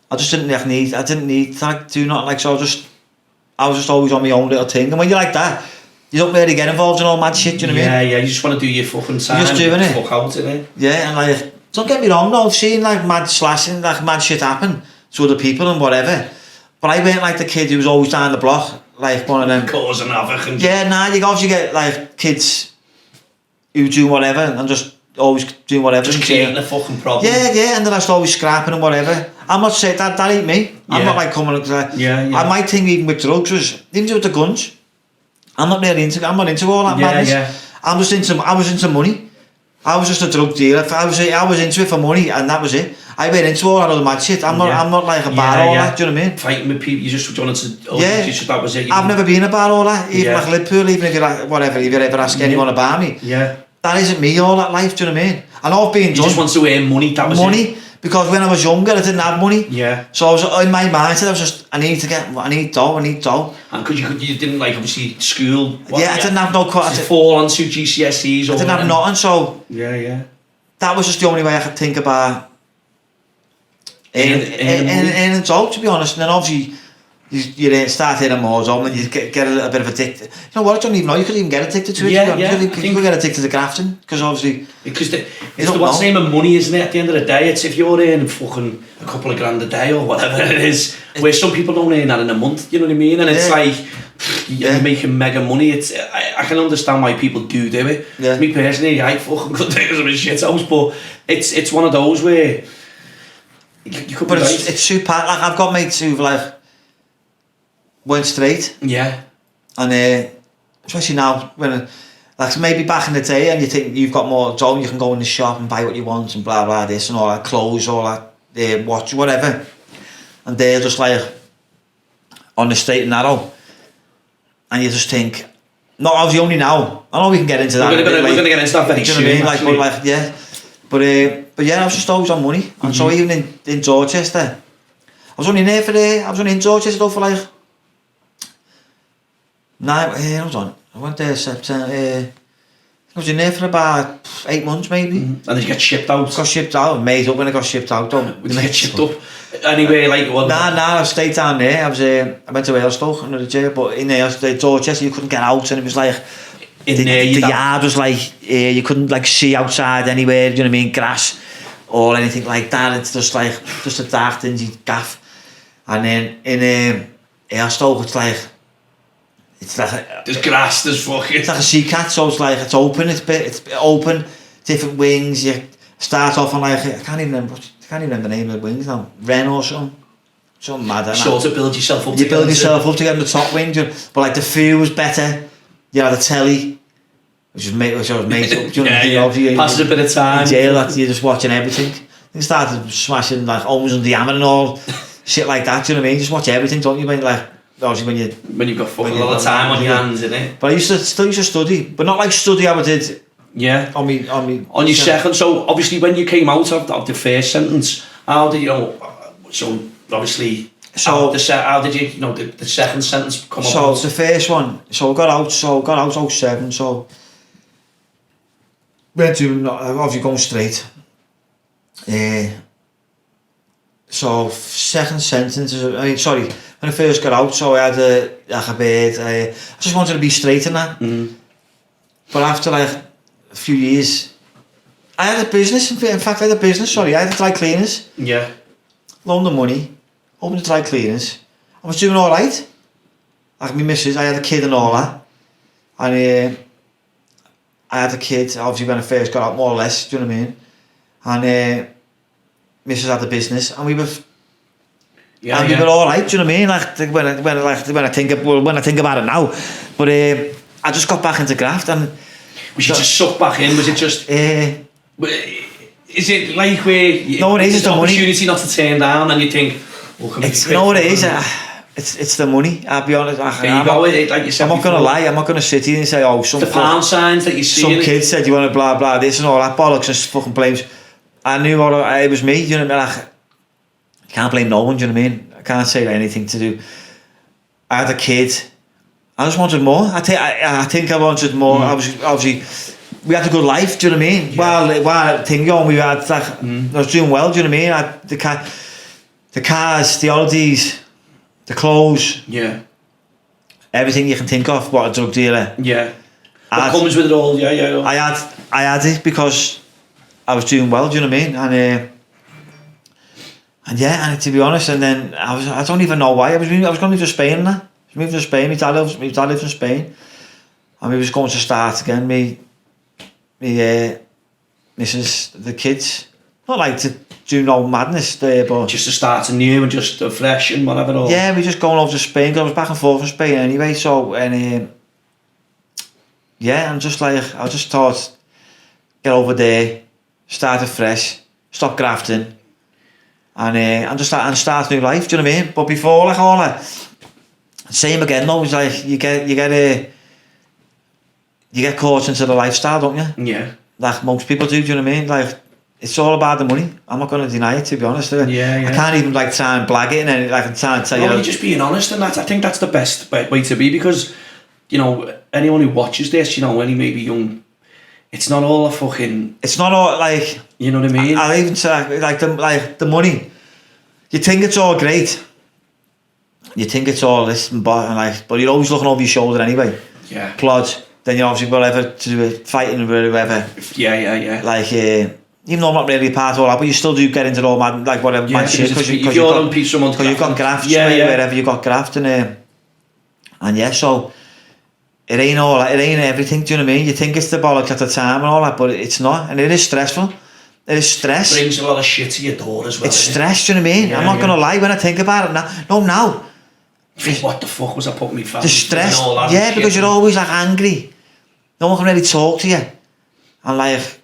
I just didn't need. I didn't need to like, do nothing like so. I was just always on my own little thing, and when you're like that, you don't really get involved in all mad shit. Do you know what I mean? Yeah. You just want to do your fucking time. You're just doing it. Fuck out in it. Yeah, and like. Don't get me wrong though, I've seen like mad slashing, like mad shit happen to other people and whatever. But I weren't like the kid who was always down the block, like one of them. Causing havoc and... Yeah, you obviously get like kids who do whatever and just always doing whatever. Just creating a fucking problem. Yeah, and they're just always scrapping and whatever. I'm not saying that ain't me. I'm not like coming my thing even with drugs was, even with the guns, I'm not into all that madness. Yeah. I was into money. I was just a drug dealer. I was into it for money, and that was it. I went into all that other mad shit. I'm not like a bar all that. Do you know what I mean? Fighting with people, you just wanted to. That was it. I've never been a bar all that. Even like Liverpool, even if you're like whatever, if you ever ask anyone to bar me. Yeah. That isn't me all that life. Do you know what I mean? And all being done. You just want to earn money. That was money. Because when I was younger, I didn't have money. Yeah. So I was in my mindset. I was just, I need dough. And because you didn't like obviously school. I didn't have no. Fall onto GCSEs. I didn't have nothing. So. Yeah. That was just the only way I could think about earning dough, to be honest. And then obviously you start earning more dough and you get a little bit of addicted. You know what, I don't even know, you could even get addicted to it. You could get addicted to grafting, because obviously... Because it's what's the name of money, isn't it? At the end of the day, it's if you're earning fucking a couple of grand a day or whatever it is, where some people don't earn that in a month, you know what I mean? And it's like... You're making mega money. I can understand why people do it. Yeah. Me personally, I fucking could take some shit house, but it's one of those where you could. But it's super. Like I've got mates who've like went straight. Yeah. And especially now when like maybe back in the day, and you think you've got more dough, you can go in the shop and buy what you want and blah blah this and all that, clothes, all that, watch, whatever, and they're just like on the straight and narrow. And you just think, not obviously only now. I know we can get into that. We're going to get into that very soon. You know what I mean? But I was just always on money. And so even in Dorchester, I was only in Dorchester though for like 9. Hold on. I went there September was in there for about 8 months maybe. And then you get shipped out. Got shipped out, made up when I got shipped out though. Did you get shipped up anywhere like what? Nah, I stayed down there. I went to Walestoke under the jail, but in there, Dorchester, you couldn't get out, and it was like the yard was like you couldn't like see outside anywhere. Do you know what I mean? Grass or anything like that. It's just a dark, dingy gaff. And then in Walestoke, it's like there's grass, there's fucking. It's like a sea cat, so it's open. It's open, different wings. You start off on like I can't even remember the name of the wings now. Wren or something mad. Sort of build yourself up. You build yourself up to get on the top wing, but like the food was better. You had a telly, which was made up. Do you know, passes a bit of time. In jail, that you're just watching everything. You started smashing like ohms and diameter and all shit like that. Do you know what I mean? Just watch everything, don't you? Obviously when you've got fucking a lot of time on your hands, innit? But I still used to study, but not like study how I did. Yeah. On your second. So obviously when you came out of the first sentence, how did you? So obviously. So how did you? The second sentence come up. So the first one. So I got out 07. So went to obviously going straight. So second sentence. When I first got out, so I had a bed. I just wanted to be straight in that. Mm. But after like a few years, I had a business. In fact, I had a dry cleaners. Yeah. Loaned the money. Opened the dry cleaners. I was doing all right. Like my missus, I had a kid and all that. And I had a kid, obviously when I first got out, more or less, do you know what I mean? And missus had the business, and we were all right, do you know what I mean? Like when I think about it now, but I just got back into graft. And was you just sucked back in? Was it just? Is it like where? No, it is. It's the opportunity not to turn down, and you think. It's no, it is. It's the money. I'll be honest. I'm not gonna lie. I'm not gonna sit here and say, oh, some the pound signs that you see. Some kid said you want to blah blah this and all that bollocks and fucking blames. I knew it was me. You know what I mean? I can't blame no one. Do you know what I mean? I can't say anything to do. I had a kid. I just wanted more. I think I wanted more. I was obviously. We had a good life. Do you know what I mean? Yeah. While thing going, we had like I was doing well. Do you know what I mean? The cars, the holidays, the clothes, everything you can think of. What a drug dealer. Yeah. What comes with it all? Yeah. I had it because I was doing well. Do you know what I mean? And to be honest, and then I don't even know why I was going to move to Spain. Now. I was moving to Spain. My dad lives in Spain, and we was going to start again. Me, missus, the kids. Not like to do no madness there, but just to start anew and just fresh and whatever. All. Yeah, we just going over to Spain. Cause I was back and forth from Spain anyway. So and I'm just like I just thought, get over there, start afresh, stop grafting, and just start a new life. Do you know what I mean? But before like all that, same again. No, it's like you get caught into the lifestyle, don't you? Yeah. Like most people do. Do you know what I mean? Like. It's all about the money. I'm not going to deny it, to be honest. Yeah. I can't even like try and blag it and then like try and tell you. You're just being honest, and I think that's the best way to be, because anyone who watches this, when he may be young, it's not all a fucking. It's not all like. You know what I mean? I even say like the money. You think it's all great. You think it's all this and but you're always looking over your shoulder anyway. Yeah. Plod. Then you obviously whatever to do with fighting or whatever. Yeah. Like. Even though I'm not really a part of all that, but you still do get into all mad, like whatever mad shit. Because you've got grafts wherever you got graft and so it ain't everything. Do you know what I mean? You think it's the bollocks at the time and all that, but it's not, and it is stressful. It is stress. It brings a lot of shit to your door as well. It's stress. Do you know what I mean? I'm not gonna lie when I think about it now. Now. What the fuck was I putting me family? The stress. Yeah, because you're always like angry. No one can really talk to you, and like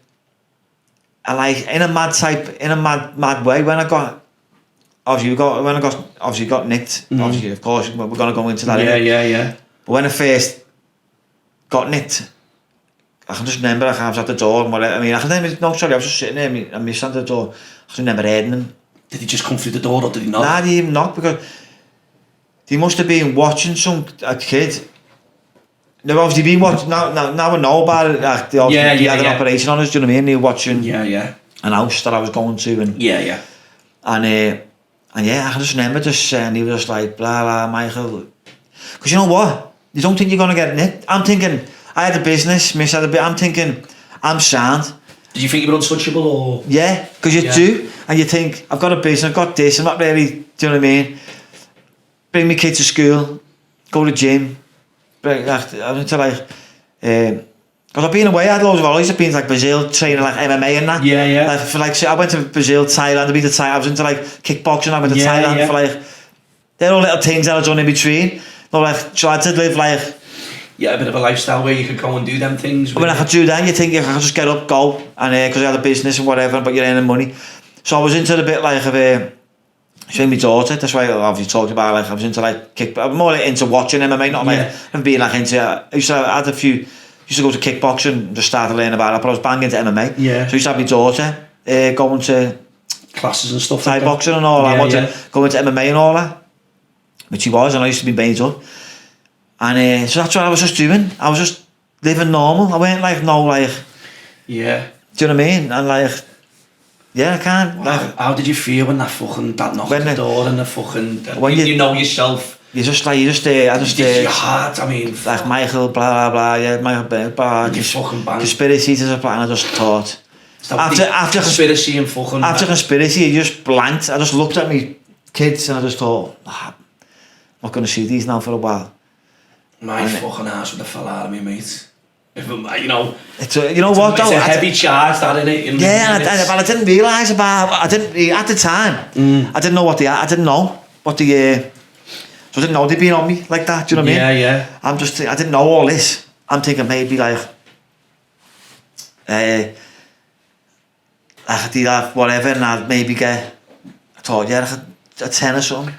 in a mad way. When I got nicked. Obviously, of course, we're gonna go into that. Yeah. But when I first got nicked, I can just remember I was at the door and whatever. I mean, I was just sitting there. I missed at the door. I just never heard him. Did he just come through the door or did he knock? Nah, he didn't even knock because he must have been watching a kid They've obviously been watching, now I know about it, like, they had an operation on us, do you know what I mean? They were watching an house that I was going to, and and yeah, I just remember just and he was just like, blah, blah, Michael. Because you know what? You don't think you're going to get nicked. I'm thinking, I had a business, Miss had a bit, I'm thinking, I'm sound. Did you think you were untouchable or? Yeah, because you do, and you think, I've got a business, I've got this, I'm not really, do you know what I mean? Bring my kids to school, go to gym, I'm into like, because I've been away, I had loads of holidays, I've been to like Brazil, training like MMA and that. Yeah. Like, for like, I went to Brazil, Thailand, I've been to Thailand, I was into like kickboxing, I went to Thailand for like, they're all little things that I've done in between. No, like, so I had to live like... Yeah, a bit of a lifestyle where you could go and do them things. When I could do that, you think, I could just get up, go, and because I had a business and whatever, but you're earning money. So I was into the bit like of showing my daughter, that's why I obviously talked about, like, I was into like I'm more like into watching MMA, not like and being like into. I used to go to kickboxing and just started learning about it, but I was banging into MMA. Yeah. So I used to have my daughter going to classes and stuff, Thai like boxing and all that, going to MMA and all that, which he was, and I used to be made up. And so that's what I was just doing. I was just living normal. I weren't like yeah. Do you know what I mean? And like, yeah, I can't. Wow. Like, how did you feel when that knocked at the door and the fucking... When you know yourself. I just your heart, I mean... Like Michael, blah, blah, blah, yeah, Michael Bennett, blah, conspiracy to the plan, I just thought... After conspiracy and fucking... After conspiracy, I just blanked. I just looked at me kids and I just thought, I'm not going to see these now for a while. My fucking ass would have fell out of me, mate. If you know, it's a heavy charge, that, innit? But I didn't realise at the time. I didn't know I didn't know what the so I didn't know they'd been on me like that. Do you know what I mean? Yeah. I didn't know all this. I'm thinking maybe like I could do that, whatever, and I'd maybe get. I thought, I could a 10 or something.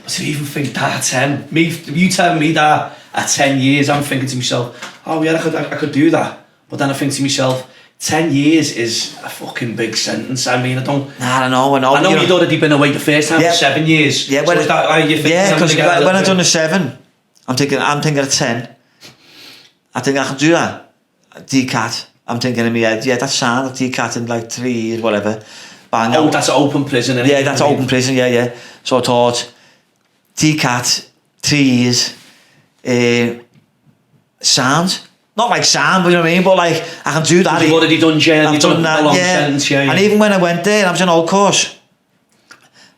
So you even think that at 10? You telling me that at 10 years, I'm thinking to myself, oh yeah, I could do that. But then I think to myself, 10 years is a fucking big sentence. I mean, I know. I know you'd already been away the first time for 7 years. Yeah, so is that how you think? Yeah, because when I've done the 7, I'm thinking at 10. I think I can do that. D-cat. I'm thinking in my head, that's sound. D-cat in like 3 years, whatever. Bang out. That's open prison, isn't it? Yeah, that's open prison. Yeah. So I thought, D-cat, 3 years. Sound. Not like sound, but you know what I mean? But like, I can do that. You've already done jail, you've done that, a long sentence, yeah. And even when I went there, I was in old course.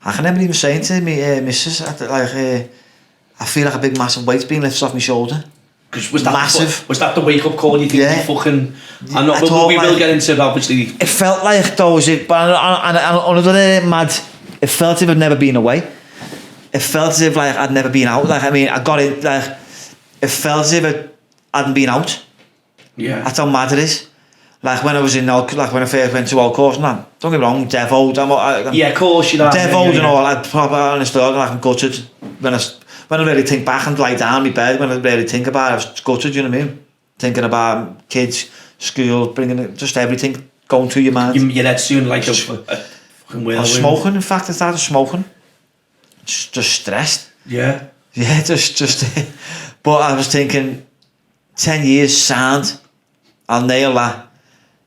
I can never even say to me, missus, I feel like a big massive weight's being lifted off my shoulder. Because was that the wake up call? You think you fucking? I'm not. We will get into it, obviously. It felt like those, but another mad. It felt as if I'd never been away. It felt as if like I'd never been out. Like, I mean, I got it. Like, it felt as if I hadn't been out. Yeah. That's how mad it is. Like when I was when I first went to old course, man. Don't get me wrong, devoed. Of course you know. Devoed and all. I'd proper honest dog, and I'm gutted when I really think back and lie down in my bed. When I really think about it, I was gutted. You know what I mean? Thinking about kids, school, bringing just everything going through your mind. Your head's doing like a fucking whirlwind. I was smoking. In fact, I started smoking. Just stressed. Yeah. Yeah, just. But I was thinking, 10 years sound. I'll nail that.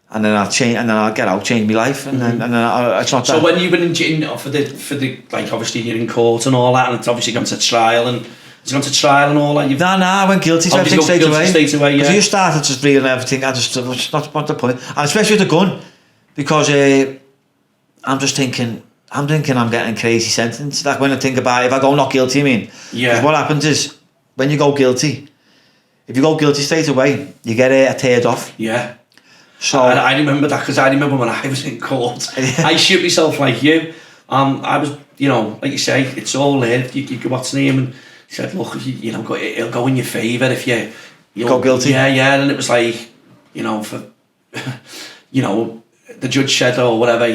And then I'll change, and then I'll get out, change my life, and then it's not that. So when you've been in jail for the like, obviously you're in court and all that, and it's obviously gone to trial and all that. No, I went guilty. So obviously straight away. Because you started just reading everything. I just it's not the point, and especially with the gun, because I'm thinking I'm getting a crazy sentence. Like when I think about it, if I go not guilty, I mean, because what happens is when you go guilty, if you go guilty straight away, you get a teared off. Yeah. So I remember that because I remember when I was in court, I shoot myself like you. I was, like you say, it's all there. You what's name, and he said, look, it'll go in your favour if you go guilty. Yeah, and it was like, for, the judge said or whatever,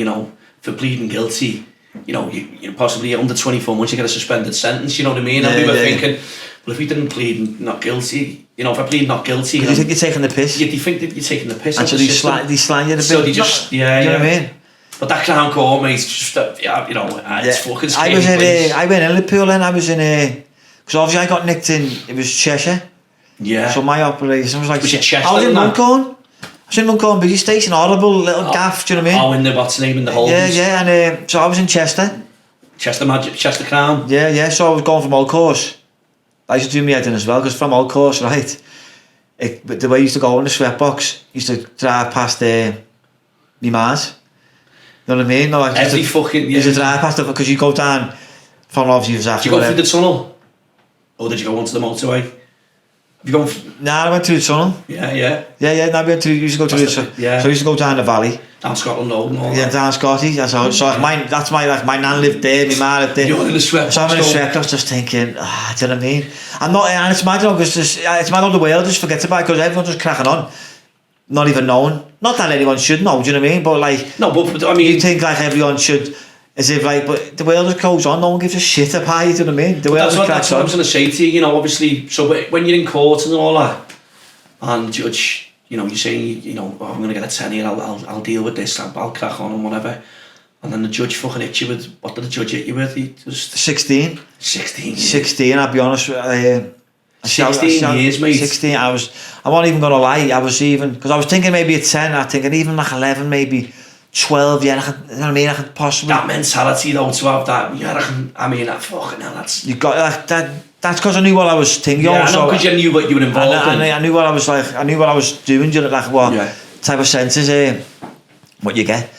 for pleading guilty, you possibly under 24 months you get a suspended sentence. You know what I mean? And we were thinking, well, if we didn't plead not guilty, if I plead not guilty... Do you think you're taking the piss? Yeah, do you think that you're taking the piss? And so they slang you a bit? So they just... Do you know what I mean? But that can't go, mate. It's just, it's fucking scary. I went in Liverpool and I was in a... Because obviously I got nicked in... It was Cheshire. Yeah. So my operation was like, Was your chest I was in on that? Runcorn. I was in Runcorn busy station, horrible little gaff, do you know what I mean? Oh, in the, what's the name, in the Holdens? Yeah, and so I was in Chester. Chester Crown. Yeah, so I was going from Old Course. I used to do my head in as well, because from Old Course, right, the way I used to go in the sweatbox, used to drive past my Mars. You know what I mean? No, like, Every fucking, yeah. used to drive past it, because you go down from obviously Did you go through the tunnel? Or did you go onto the motorway? Have you gone? Nah, I went through the tunnel. Yeah. No, we used to go through the tunnel. Yeah. So I used to go down the valley. Down Scotland Road and all Yeah, that. down Scotty. So my nan lived there, my ma lived there. You're in the sweatbox. So I'm in the sweatbox just thinking, do you know what I mean? I'm not, and it's mad, because it's mad how the world just forgets about it, because everyone's just cracking on. Not even knowing. Not that anyone should know, do you know what I mean? But like, No, but I mean, you think like everyone should, as if like, but the world just goes on, no one gives a shit about it, do you know what I mean? The world that's just what cracks I on. was going to say to you, you know, obviously, so when you're in court and all that, and judge, you know, you're saying, you know, oh, I'm going to get a 10 here, I'll deal with this, I'll crack on and whatever. And then the judge fucking hit you with, what did the judge hit you with? He just 16. 16 years. 16, I'll be honest with you. 16 years, mate. 16, I wasn't even going to lie, because I was thinking maybe at 10, I thinking even like 11, maybe 12, yeah, you know what I mean, I could possibly... That mentality though, to have that, yeah, I mean, that fucking hell, that's... You got like that. That's because I knew what I was thinking. Yeah, I know, because you knew what you were involved in. I knew what I was like. I knew what I was doing. You know, like what type of senses what you get.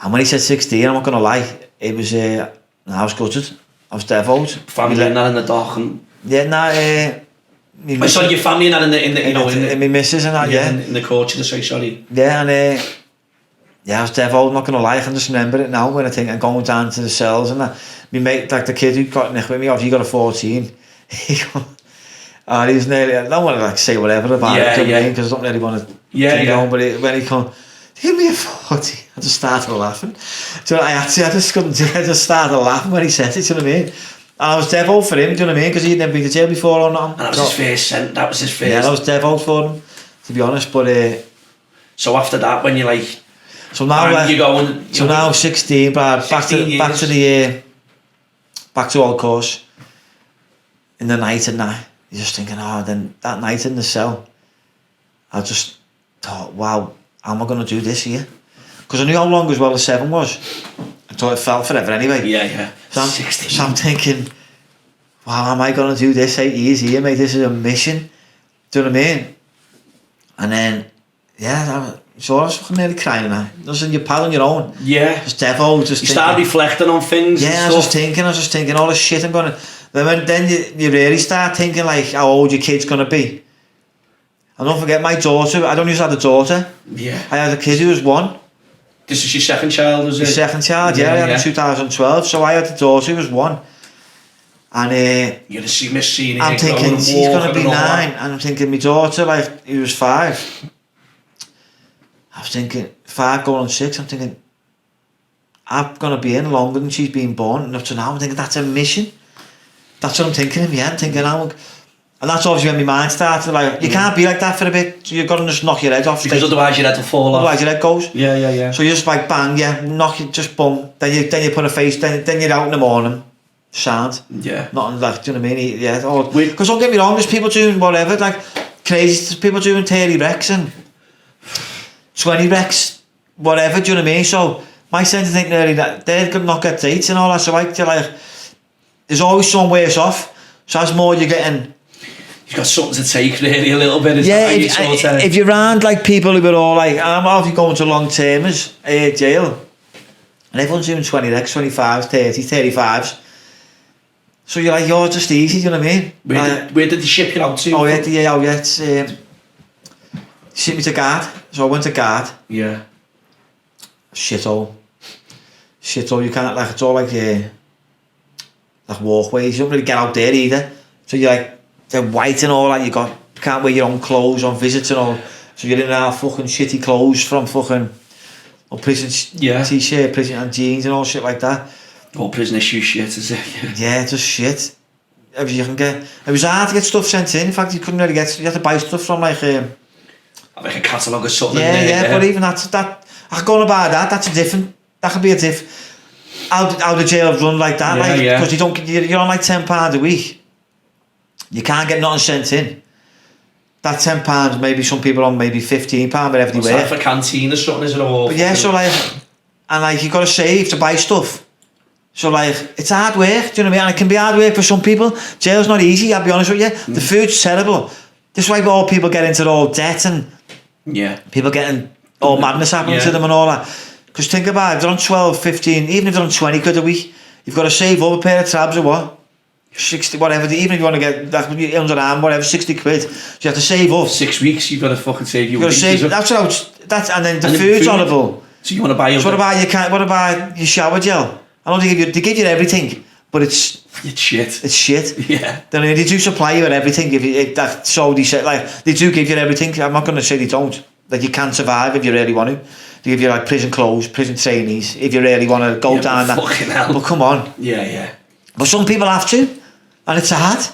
And when he said 16, I'm not gonna lie, it was I was gutted. I was devilled. Family and that in the dock and... Yeah, I saw your family and that in the you know, in my missus and that, yeah. In the court, you say sorry. Yeah, and I was devilled, I'm not gonna lie, I can just remember it now when I think I'm going down to the cells and that. My mate, like the kid who got in with me, obviously he got a 14. He was nearly, I don't want to like say whatever about it, because I don't really want to on, but when he come, give me a 40, I just started laughing. So I just couldn't, I just started laughing when he said it, do you know what I mean? And I was devilled for him, do you know what I mean? Because he'd never been to jail before or nothing. And that was his first sentence, that was his first. Yeah, I was devilled for him, to be honest, but... so after that, when you're like... So now, you going... So now 16, but back to Old Course. In the night and that, you're just thinking, then that night in the cell, I just thought, wow, how am I going to do this here? Because I knew how long as well the 7 was. I thought it felt forever anyway. Yeah. So I'm thinking, wow, am I going to do this 8 years here, mate? This is a mission. Do you know what I mean? And then, so I was fucking nearly crying now. Just in your pal on your own. Yeah. Just devil, just you start reflecting on things. Yeah, and I was just thinking all the shit I'm going to... Then you really start thinking like how old your kid's going to be. And don't forget my daughter, I don't used to have a daughter. Yeah. I had a kid who was 1. This is your second child, was it? Your second child, yeah, I had in 2012. So I had a daughter who was 1. And you're the seeing I'm thinking she's going to be 9. And I'm thinking my daughter, like, who was 5. I was thinking 5 going on 6. I'm thinking I'm going to be in longer than she's been born. And up to now I'm thinking that's a mission. That's what I'm thinking in my head, and that's obviously when my mind started, like, you can't be like that for a bit, you've got to just knock your head off. Because otherwise your head will fall off. Otherwise your head goes. Yeah. So you just like bang, knock it, just boom, then you put a face, then you're out in the morning, sound. Yeah. Nothing like, do you know what I mean? Yeah, because don't get me wrong, there's people doing whatever, like, crazy, there's people doing 30 recs and 20 recs, whatever, do you know what I mean? So, my sense of thinking early that they're going to not get dates and all that, so I feel like, there's always some worse off. So as more you're getting... You've got something to take really a little bit. If you're around like people who are all like, I'm off, you going to long termers, jail. And everyone's doing 20 recs, 25s, 30, 35s. So you're like, you're just easy, do you know what I mean? Where did they ship you out to? It's... shipped me to guard. So I went to guard. Yeah. Shithole, you can't, like, it's all like... like walkways, you don't really get out there either. So you're like, they're white and all that, you can't wear your own clothes on visits and all. So you're in our fucking shitty clothes from fucking prison t-shirt, prison and jeans and all shit like that. All prison issue shit, is it? Yeah, just shit. You can get, it was hard to get stuff sent in fact you couldn't really get, you had to buy stuff from like a catalogue or something. Yeah, but even that I could go on about that could be a diff. How the jail run like that, because you're on like £10 a week. You can't get nothing sent in. that £10, maybe some people on maybe £15, whatever they What's work. that for canteen or something, is it all? But yeah, so like, and like you got to save to buy stuff. So like, it's hard work, do you know what I mean? And it can be hard work for some people. Jail's not easy, I'll be honest with you. The food's terrible. This is why all people get into all debt and people getting all madness happening to them and all that. Because think about it, they're on 12, 15, even if they're on 20 quid a week, you've got to save up a pair of tabs or what? 60, whatever, even if you want to get that £100, whatever, 60 quid. So you have to save up. 6 weeks, you've got to fucking save your You've got to save, that's what I was, that's, and then the food's horrible. So you want to buy your... So what about your shower gel? I know they give you everything, but it's shit. It's shit. Yeah. Then they do supply you with everything. If that Saudi said, like, they do give you everything. I'm not going to say they don't. Like, you can survive if you really want to. They give you like prison clothes, prison trainees, if you really want to go down that. Fucking hell. But come on. Yeah. But some people have to, and it's hard.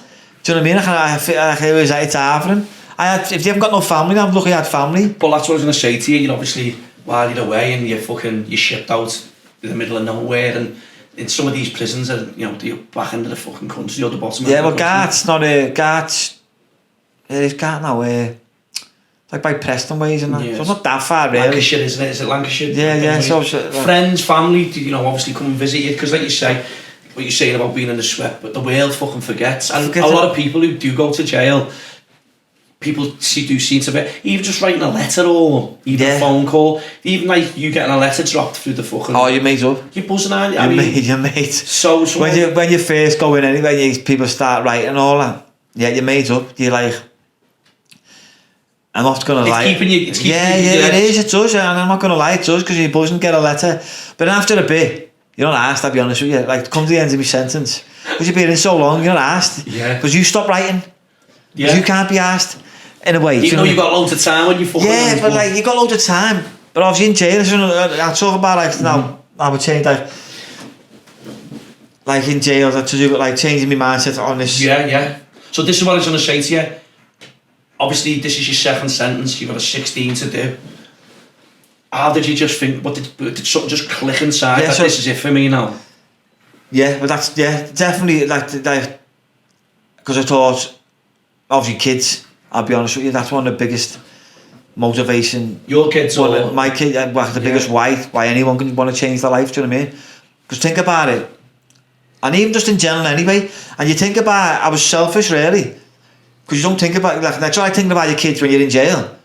Do you know what I mean? I feel it's hard for them. If you haven't got no family, I'm lucky I had family. But that's what I was going to say to you. You're obviously, while you're away and you're shipped out in the middle of nowhere, and in some of these prisons are, the back end of the fucking country or the bottom. Yeah, well, Gart's not a Gart's. It is Gart now. Like by Preston ways and that. So it's not that far really. Lancashire, isn't it? Is it Lancashire? Yeah. So friends, family, obviously come and visit you, because like you say, what you're saying about being in the sweat, but the world fucking forgets. And a lot of people who do go to jail, people do seem to be, even just writing a letter or even a phone call, even like you getting a letter dropped through the fucking... Oh, you mate up. You're buzzing, aren't you? You're mate. So when you first go in anyway, people start writing and all that. Yeah, you're mate up. You're like... I'm not going to lie. It's keeping you... It is, it does. And I'm not going to lie, it does, because you buzzing, get a letter. But after a bit, you're not asked, I'll be honest with you. Like, come to the end of my sentence. Because you've been in so long, you're not asked. Yeah. Because you stop writing. Because you can't be asked. In a way. Even though you've got loads of time when you fucking... Yeah, but like, you've got loads of time. But obviously in jail, I'll talk about like, now, I would change like in jail, that to do with like changing my mindset on this. Yeah. So this is what I was going to say to you. Obviously, this is your second sentence. You've got a 16 to do. How did you just think? Did something just click inside? Yeah, this is it for me now. Yeah, but that's definitely like because I thought, obviously, kids. I'll be honest with you, that's one of the biggest motivation. Your kids, or my kid, the biggest why anyone can want to change their life. Do you know what I mean? Because think about it, and even just in general anyway. And you think about, I was selfish really. Because you don't think about, like, try thinking about your kids when you're in jail.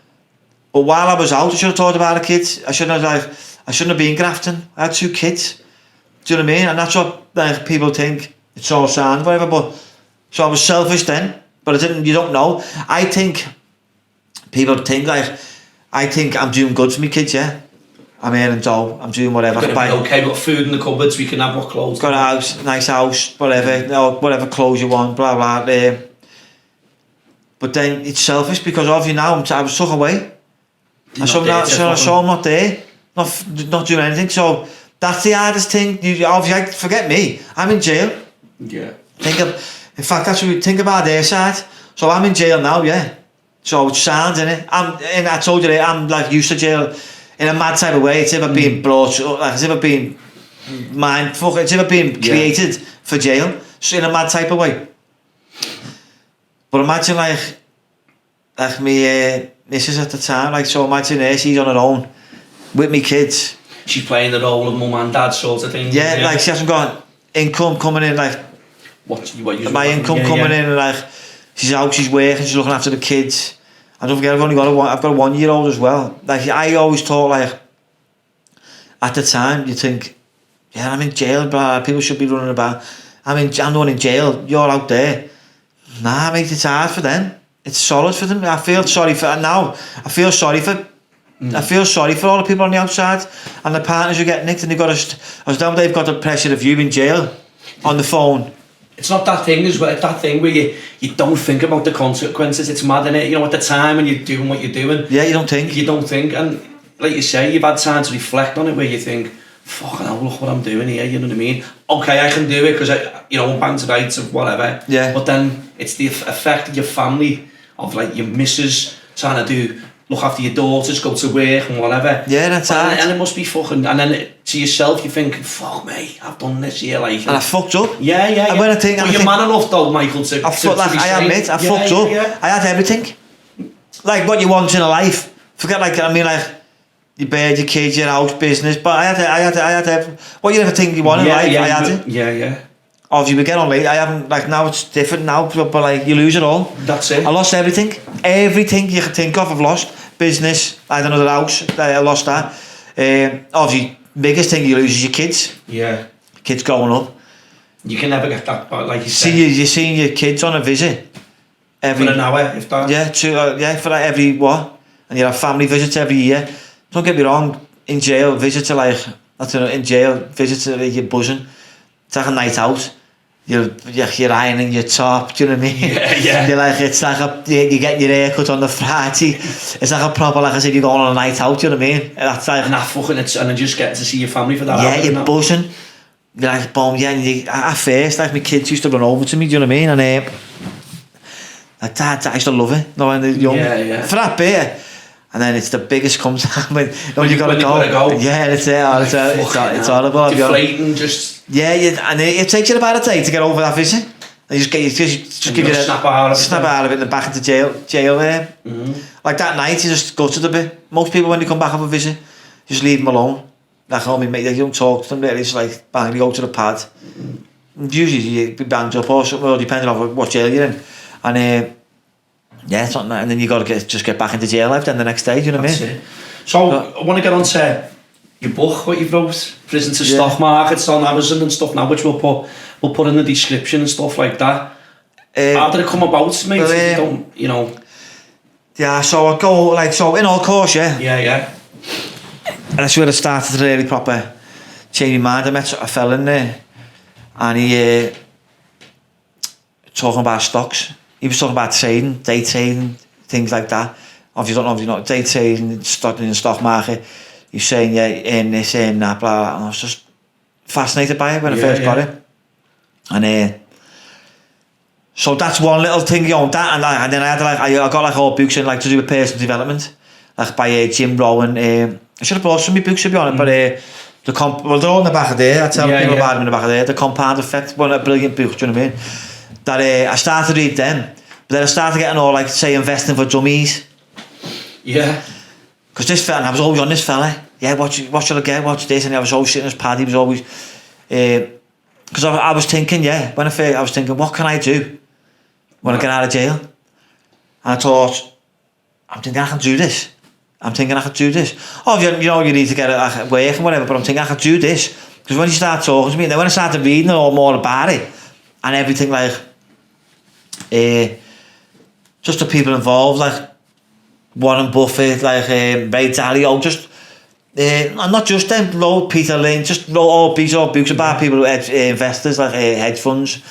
But while I was out, I should have thought about the kids. I shouldn't have been grafting. I had 2 kids. Do you know what I mean? And that's what people think. It's all sound, whatever. But so I was selfish then, but I didn't. You don't know. I think people think I think I'm doing good for my kids. Yeah, I'm earning dough. I'm doing whatever. You're gonna be okay. We've got food in the cupboards. We can have what clothes. Got a house, nice house, whatever. Whatever clothes you want. Blah blah. But then it's selfish because obviously now I was took away. And so I'm not there, not doing anything. So that's the hardest thing. You obviously, forget me. I'm in jail. Yeah. In fact, that's what we think about their side. So I'm in jail now, yeah. So it sounds, innit? I told you that I'm like used to jail in a mad type of way. It's ever been brought, like it's ever been it's ever been created for jail. So in a mad type of way. But imagine like me missus at the time, like, so imagine her, she's on her own with me kids. She's playing the role of mum and dad sort of thing. Yeah, like she hasn't got income coming in, like my income coming in, like she's out, she's working, she's looking after the kids. And don't forget, I've got a 1-year-old as well. Like I always thought, like at the time, you think, yeah, I'm in jail, but people should be running about. I'm the one in jail. You're out there. Nah, mate, it's hard for them. It's solid for them. I feel sorry for now. I feel sorry for all the people on the outside and the partners who get nicked, and they've got the pressure of you in jail on the phone. It's not that thing as well. It's that thing where you don't think about the consequences. It's mad, innit? At the time when you're doing what you're doing. Yeah, you don't think. And like you say, you've had time to reflect on it, where you think, fucking hell, look what I'm doing here, you know what I mean? Okay, I can do it because I'm bound to rights of whatever. Yeah. But then it's the effect of your family, of like your missus trying to look after your daughters, go to work and whatever. Yeah, that's hard. And it must be fucking, and then to yourself you think, fuck me, I've done this here, like. And I fucked up. Yeah. And when I think, well, you're man enough though, Michael, to I admit, I fucked up. Yeah. I had everything. like what you want in a life. Forget like, I mean like, your bed, your kids, your house, business, but I had to, what you ever think you want in life, I had to. Yeah. Obviously we get on late, I haven't, like now it's different now, but like you lose it all. That's it. I lost everything you could think of I've lost. Business, I had another house, I lost that. Obviously, biggest thing you lose is your kids. Yeah. Kids growing up. You can never get that back, like you said. You're seeing your kids on a visit. For an hour, if that. Yeah, for like every what? And you have family visits every year. Don't get me wrong, in jail, visits are like, I don't know, in jail, visits are like you're buzzing. It's like a night out. You're ironing your top, do you know what I mean? Yeah. You're like, it's like you get your hair cut on the Friday. It's like a proper, like I said, you're going on a night out, do you know what I mean? That's like, and that fucking, and then just getting to see your family for that hour. Yeah, you're buzzing. You're like, boom, yeah, and at first, like my kids used to run over to me, do you know what I mean? And like that, I used to love it, you know, when they're young. Yeah. For that bit. And then it's the biggest comes down when you gotta go. Yeah, it's horrible. Deflating, just. Yeah, and it takes you about a day to get over that visit. And you just give you a snap out of it and back into jail there. Like that night, you just gutted a bit. Most people when they come back off a visit, just leave them alone. Like home, mate, you don't talk to them. Really, it's like bang, you go to the pad. Usually you be banged up or something, or depending on what jail you're in. And yeah, it's not, and then you got to just get back into jail life then the next day, do you know what I mean? So, I want to get on to your book, what you've wrote, Prison to Stock Markets on Amazon and stuff now, which we'll put in the description and stuff like that. How did it come about, mate? Well, you know? Yeah, so I go, like, so in all course, Yeah. And that's where I started to really proper change my mind. I met a fella in there, and he talking about stocks. He was talking about trading, day trading, things like that. Obviously, don't know, day trading, in the stock market. He's saying, yeah, in this, in that, blah, blah. And I was just fascinated by it when I first got it. And so that's one little thing, you know, that, and then I had like, I got like all books in like to do with personal development, like by Jim Rowan. I should have bought some of my books to be honest, but well, they're all in the back of there. I tell people about them in the back of there. The Compound Effect, one of the brilliant books, do you know what I mean? That I started to read them, but then I started getting all like, say, investing for dummies. Yeah. Because this fella, and I was always on this fella. Yeah, what should I get? What's this? And I was always sitting in his pad. He was always, because I was thinking, I was thinking, what can I do when I get out of jail? And I thought, I'm thinking I can do this. Oh, you know, you need to get it work and whatever, but I'm thinking I can do this. Because when you start talking to me, and then when I started reading all more about it, and everything like, just the people involved, like Warren Buffett, like Ray Dalio, just not just them, Peter Lynch, just all books about people who investors, like hedge funds,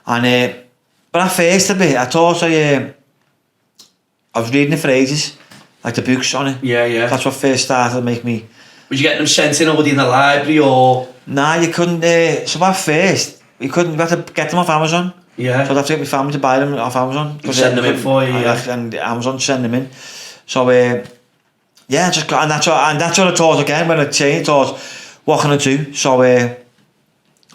and but at first a bit, I thought I was reading it for ages, like the books on it. Yeah. That's what first started to make me. Was you getting them sent in already in the library or? Nah, you couldn't. So at first, you couldn't. You had to get them off Amazon. Yeah. So I'd have to get my family to buy them off Amazon. Send them in for you, and Amazon send them in. So just got, and that's what I thought again when I changed. Thought, what can I do? So I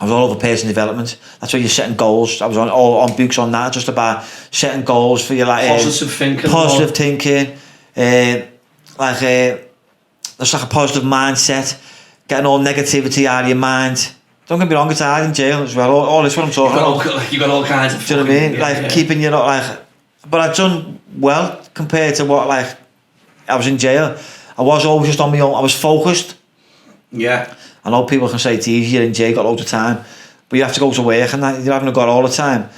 was all over personal development. That's where you're setting goals. I was on books on that, just about setting goals for your like positive thinking. Positive thinking, just like a positive mindset, getting all negativity out of your mind. Don't get me wrong, it's hard in jail as well. All this what I'm talking about. You got all kinds of. Do you know what I mean? Like keeping you like, but I've done well compared to what like I was in jail. I was always just on my own. I was focused. Yeah. I know people can say it's easy, you're in jail, got loads of time, but you have to go to work and that, you haven't got all the time.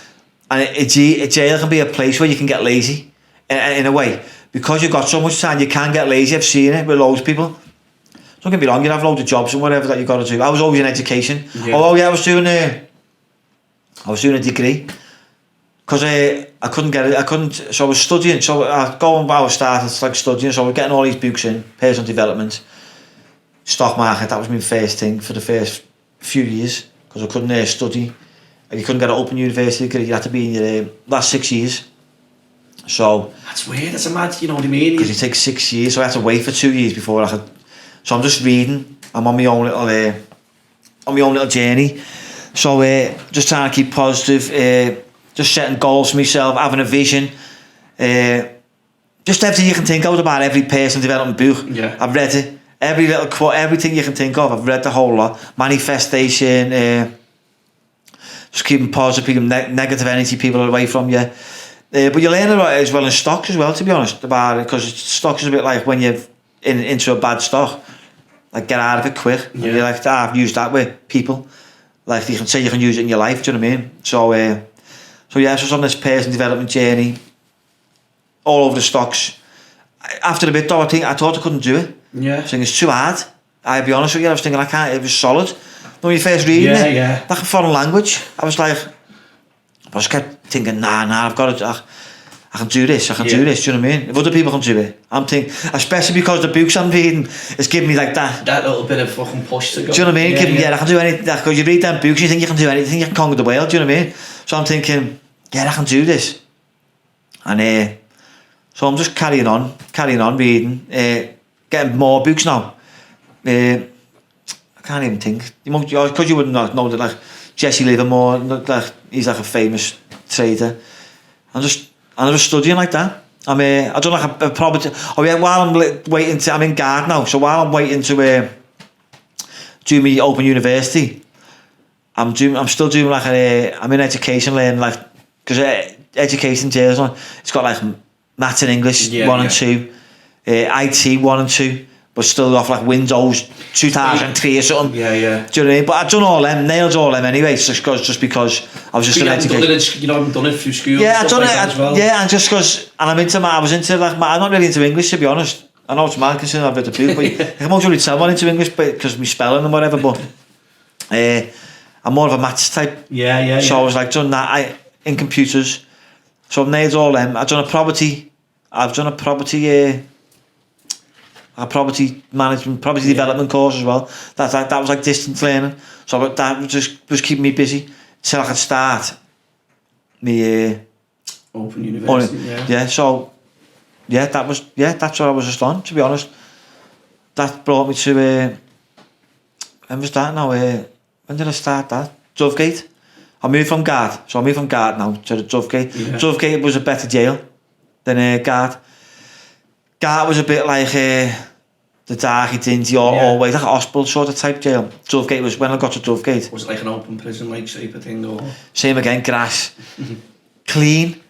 And jail can be a place where you can get lazy in a way. Because you've got so much time, you can get lazy. I've seen it with loads of people. Don't get me wrong, you have loads of jobs and whatever that you've got to do. I was always in education. Yeah. I was doing a degree. Because I couldn't get it, so I was studying. So I started like studying, so I was getting all these books in, personal development, stock market. That was my first thing for the first few years. Because I couldn't study. You couldn't get an open university degree, you had to be in your last 6 years. So that's weird, that's a mad, you know what I mean? Because it takes 6 years, so I had to wait for 2 years before I could. So I'm just reading. I'm on my own little journey. So just trying to keep positive, just setting goals for myself, having a vision, just just everything you can think of about every personal development book. Yeah. I've read it. Every little quote, everything you can think of, I've read the whole lot. Manifestation, just keeping positive people, negative energy people away from you. But you learn a lot as well in stocks as well, to be honest, about it, because stocks is a bit like when you're into a bad stock, like get out of it quick. Yeah. And you're like, I've used that with people. Like you can say you can use it in your life, do you know what I mean? So yeah, so I was on this personal development journey, all over the stocks. After a bit though, I thought I couldn't do it. Yeah. I was thinking it's too hard. I'll be honest with you, I was thinking I can't, it was solid. When you first reading it, like a foreign language, I just kept thinking, nah, I've got it, I can do this, do this, do you know what I mean? If other people can do it, I'm thinking, especially because the books I'm reading is giving me like that little bit of fucking push to go. Do you know what I mean? I can do anything, because you read them books, you think you can do anything, you can conquer the world, do you know what I mean? So I'm thinking, I can do this. And so I'm just carrying on reading, getting more books now. I can't even think. Because you wouldn't know that like Jesse Livermore, like he's like a famous trader. I'm just studying like that. I don't like a property. While I'm waiting to, I'm in guard now. So while I'm waiting to do my Open University, I'm still doing like I'm in education learning like because education jails it's got like maths and English 1 and 2, IT 1 and 2. But still off like Windows 2003 or something. Yeah. Do you know what I mean? But I've done all them, nailed all them anyway, just because I was just an education. You haven't done it through school. Yeah, I've done like it as well. Yeah, and just because, and I was into like, I'm not really into English to be honest. I know it's mad considering I've read the book, but I can really tell I'm into English because my spelling and whatever. But I'm more of a maths type. Yeah. So I was like done that in computers. So I've nailed all them. I've done a property property management, property development course as well. That was like distance learning. So that was keeping me busy till I could start me Open University. So that's what I was just on, to be honest. That brought me to when was that now? When did I start that? Dovegate. I moved from Guard. So I moved from Guard now to the Dovegate. Yeah. Dovegate was a better jail than Guard. Guard was a bit like the darky, dingy, always like a hospital sort of type jail. Dovegate was, when I got to Dovegate. Was it like an open prison like shape of thing or? Same again, grass. Clean,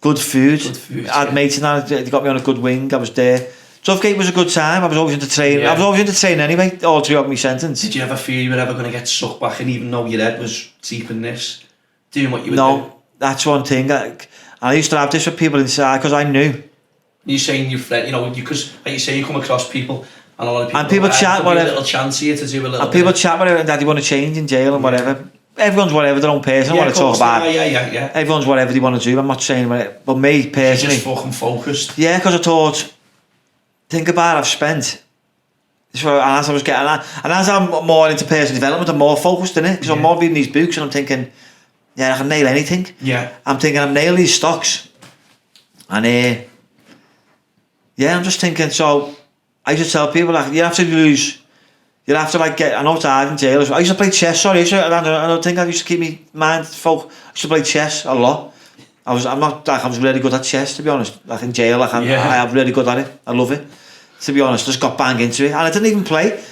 good food. I had mates in that, they got me on a good wing, I was there. Dovegate was a good time, I was always into training. Yeah. I was always into training anyway, all throughout my sentence. Did you ever feel you were ever going to get sucked back in even though your head was deep in this? Doing what you were doing? No, that's one thing. I used to have this with people inside because I knew. You saying your friend, because like you say, you come across people and a lot of people. And people chat whatever. A little chance here to do a little. And people chat whatever that they want to change in jail and whatever. Everyone's whatever their own person. I want to talk about. Yeah. Everyone's whatever they want to do. I'm not saying it, but me personally. You're just fucking focused. Yeah, because I thought, think about it, I've spent. And as I was getting that, and as I'm more into personal development, I'm more focused in it because I'm more reading these books and I'm thinking, I can nail anything. Yeah. I'm thinking I'm nailing these stocks, and I'm just thinking. So I used to tell people like you have to like get. I know it's hard in jail. I used to play chess. I don't think I used to keep my mind focused. I used to play chess a lot. I was really good at chess, to be honest. Like in jail, I am really good at it. I love it. To be honest, just got bang into it, and I didn't even play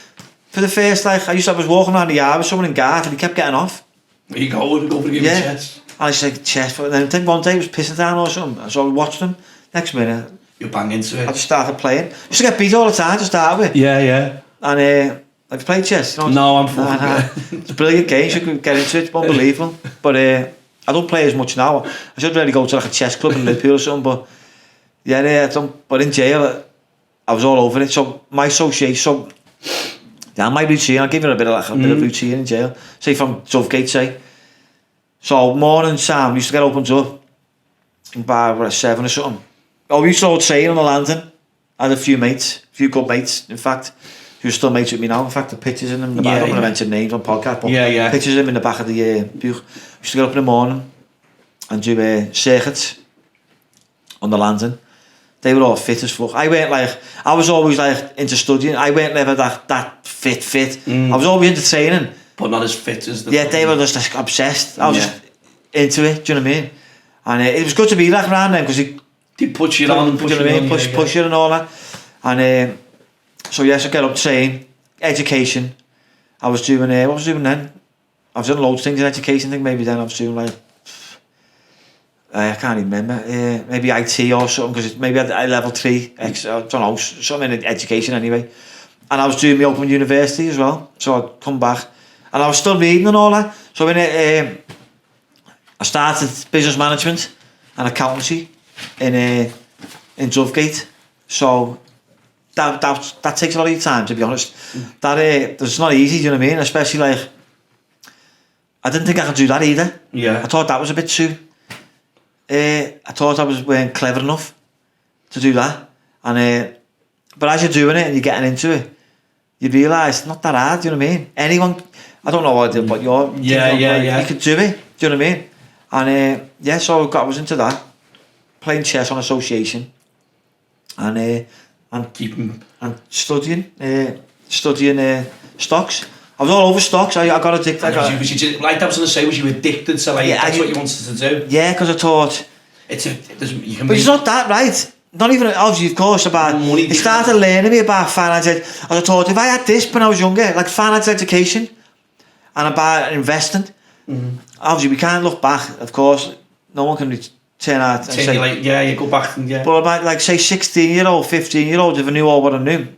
for the first. Like I was walking around the yard with someone in guard, and he kept getting off. Where you go for the game of chess? And I said chess, and then I think one day he was pissing down or something. So I watched him. Next minute, you bang into it. I just started playing. Used to get beat all the time to start with. Yeah. And have you played chess? No, I'm fucking. It's a brilliant game. You can get into it. It's unbelievable. But I don't play as much now. I should really go to like a chess club in Liverpool or something. But I don't. But in jail, I was all over it. So my association, my routine. I'll give you a bit of routine in jail. Say from Dovegate, say. So morning time, we used to get opened up by 7 or something. We used to all train on the landing. I had a few good mates, in fact, who are still mates with me now. In fact, the pictures in them in the back. I don't want to mention names on podcast, but pictures of them in the back of the book. We used to get up in the morning and do circuits on the landing. They were all fit as fuck. I was always like into studying. I weren't never that fit. I was always into training. But not as fit as the... Yeah, they were just like, obsessed. I was just into it, do you know what I mean? And it was good to be like around them because They put you on and push you on. Push you and all that. And so yes, I get up, train, education. I was doing, what was I doing then? I was doing loads of things in education. I think maybe then I was doing like, I can't even remember, maybe IT or something, because maybe I level 3, I don't know, something in education anyway. And I was doing my open university as well, so I'd come back. And I was still reading and all that. So when I started business management and accountancy in Dovegate. So that takes a lot of your time, to be honest. That it's not easy, do you know what I mean? Especially like, I didn't think I could do that either. Yeah. I thought that was a bit too. I thought I weren't clever enough to do that. And but as you're doing it and you're getting into it, you realise it's not that hard. Do you know what I mean? Anyone, I don't know what I did, but you're you could do it. Do you know what I mean? And yeah, so I was into that, playing chess on association, and studying stocks. I was all over stocks. I got addicted. Like that was going to say, was you addicted to like that's what you wanted to do? Yeah, because I thought you can. But it's not that, right? Not even obviously, of course, about money. They started learning me about financial. I thought if I had this when I was younger, like financial education, and about investing. Mm-hmm. Obviously, we can't look back. Of course, no one can turn out and say like, yeah, you go back and yeah. But about like say 16-year-old, 15-year-old, if I knew all what I knew.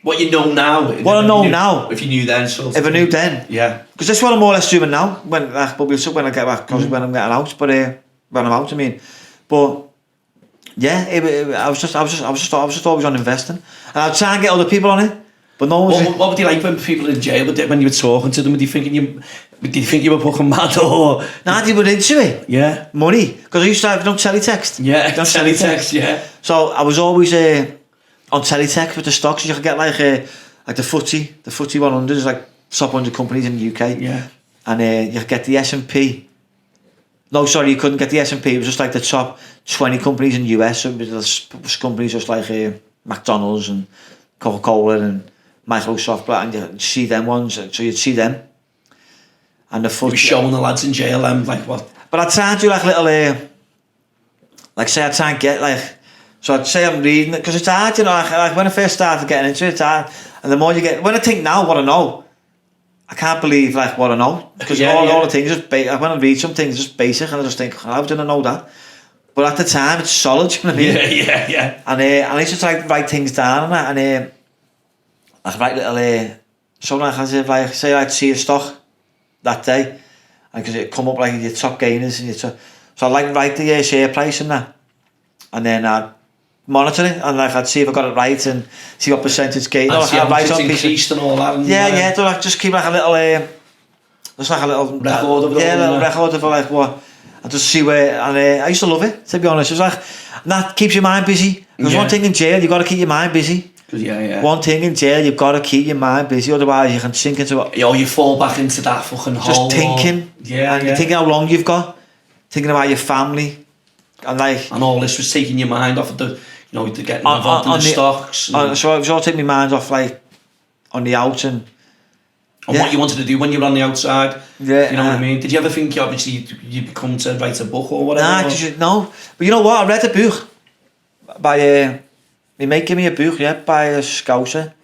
What you know now. What I know now. If you knew then, so. If I knew then. Yeah. Because that's what I'm more or less doing now. When I get back, because when I'm getting out, but when I'm out, I mean, but yeah, I was just always on investing, and I'd try and get other people on it, but no one. What would you like when people in jail? When you were talking to them, did you think you were fucking mad or? Nah, they were into it. Yeah. Money, because I used to have teletext. Yeah. Teletext. Yeah. So I was always on teletext with the stocks. You could get like the FTSE 100 is like top 100 companies in the UK. Yeah. And you could get the S&P. No, sorry, you couldn't get the S&P. It was just like the top 20 companies in the US. So it was companies just like McDonald's and Coca-Cola and Microsoft, and you'd see them ones. So you'd see them. And the FTSE. You were showing the lads in jail like what? But I'd try and do like little, like say I'd try and get like, so I'd say I'm reading it, because it's hard, you know, like when I first started getting into it, it's hard. And the more you get, when I think now what I know, I can't believe like what I know, because all the things, when I read some things, just basic, and I just think, how did I know that? But at the time, it's solid, you know what I mean? Yeah. And I used to try to write things down, and I'd write little, something like, say I'd see a stock that day, and because it'd come up like your top gainers, and so I'd like write the share price and that, and then I'd monitor it, and like I'd see if I got it right and see what percentage gain. And see how much it's increased and all that. And yeah. So like just keep like a little, just like a little record of it. Yeah, a little record of like what. I just see where, and I used to love it. To be honest, it was like that keeps your mind busy. Because one thing in jail, you got to keep your mind busy. Yeah. One thing in jail, you've got to keep your mind busy, otherwise you can sink into it. You fall back into that fucking hole. Just thinking, and you're thinking how long you've got, thinking about your family, and all this was taking your mind off of the. You know, to get involved in the stocks. So it was all taking my mind off, like, on the out and what you wanted to do when you were on the outside. Yeah. You know what I mean? Did you ever think, obviously, you'd come to write a book or whatever? No. But you know what? I read a book by, my mate gave me a book, by a Scouser.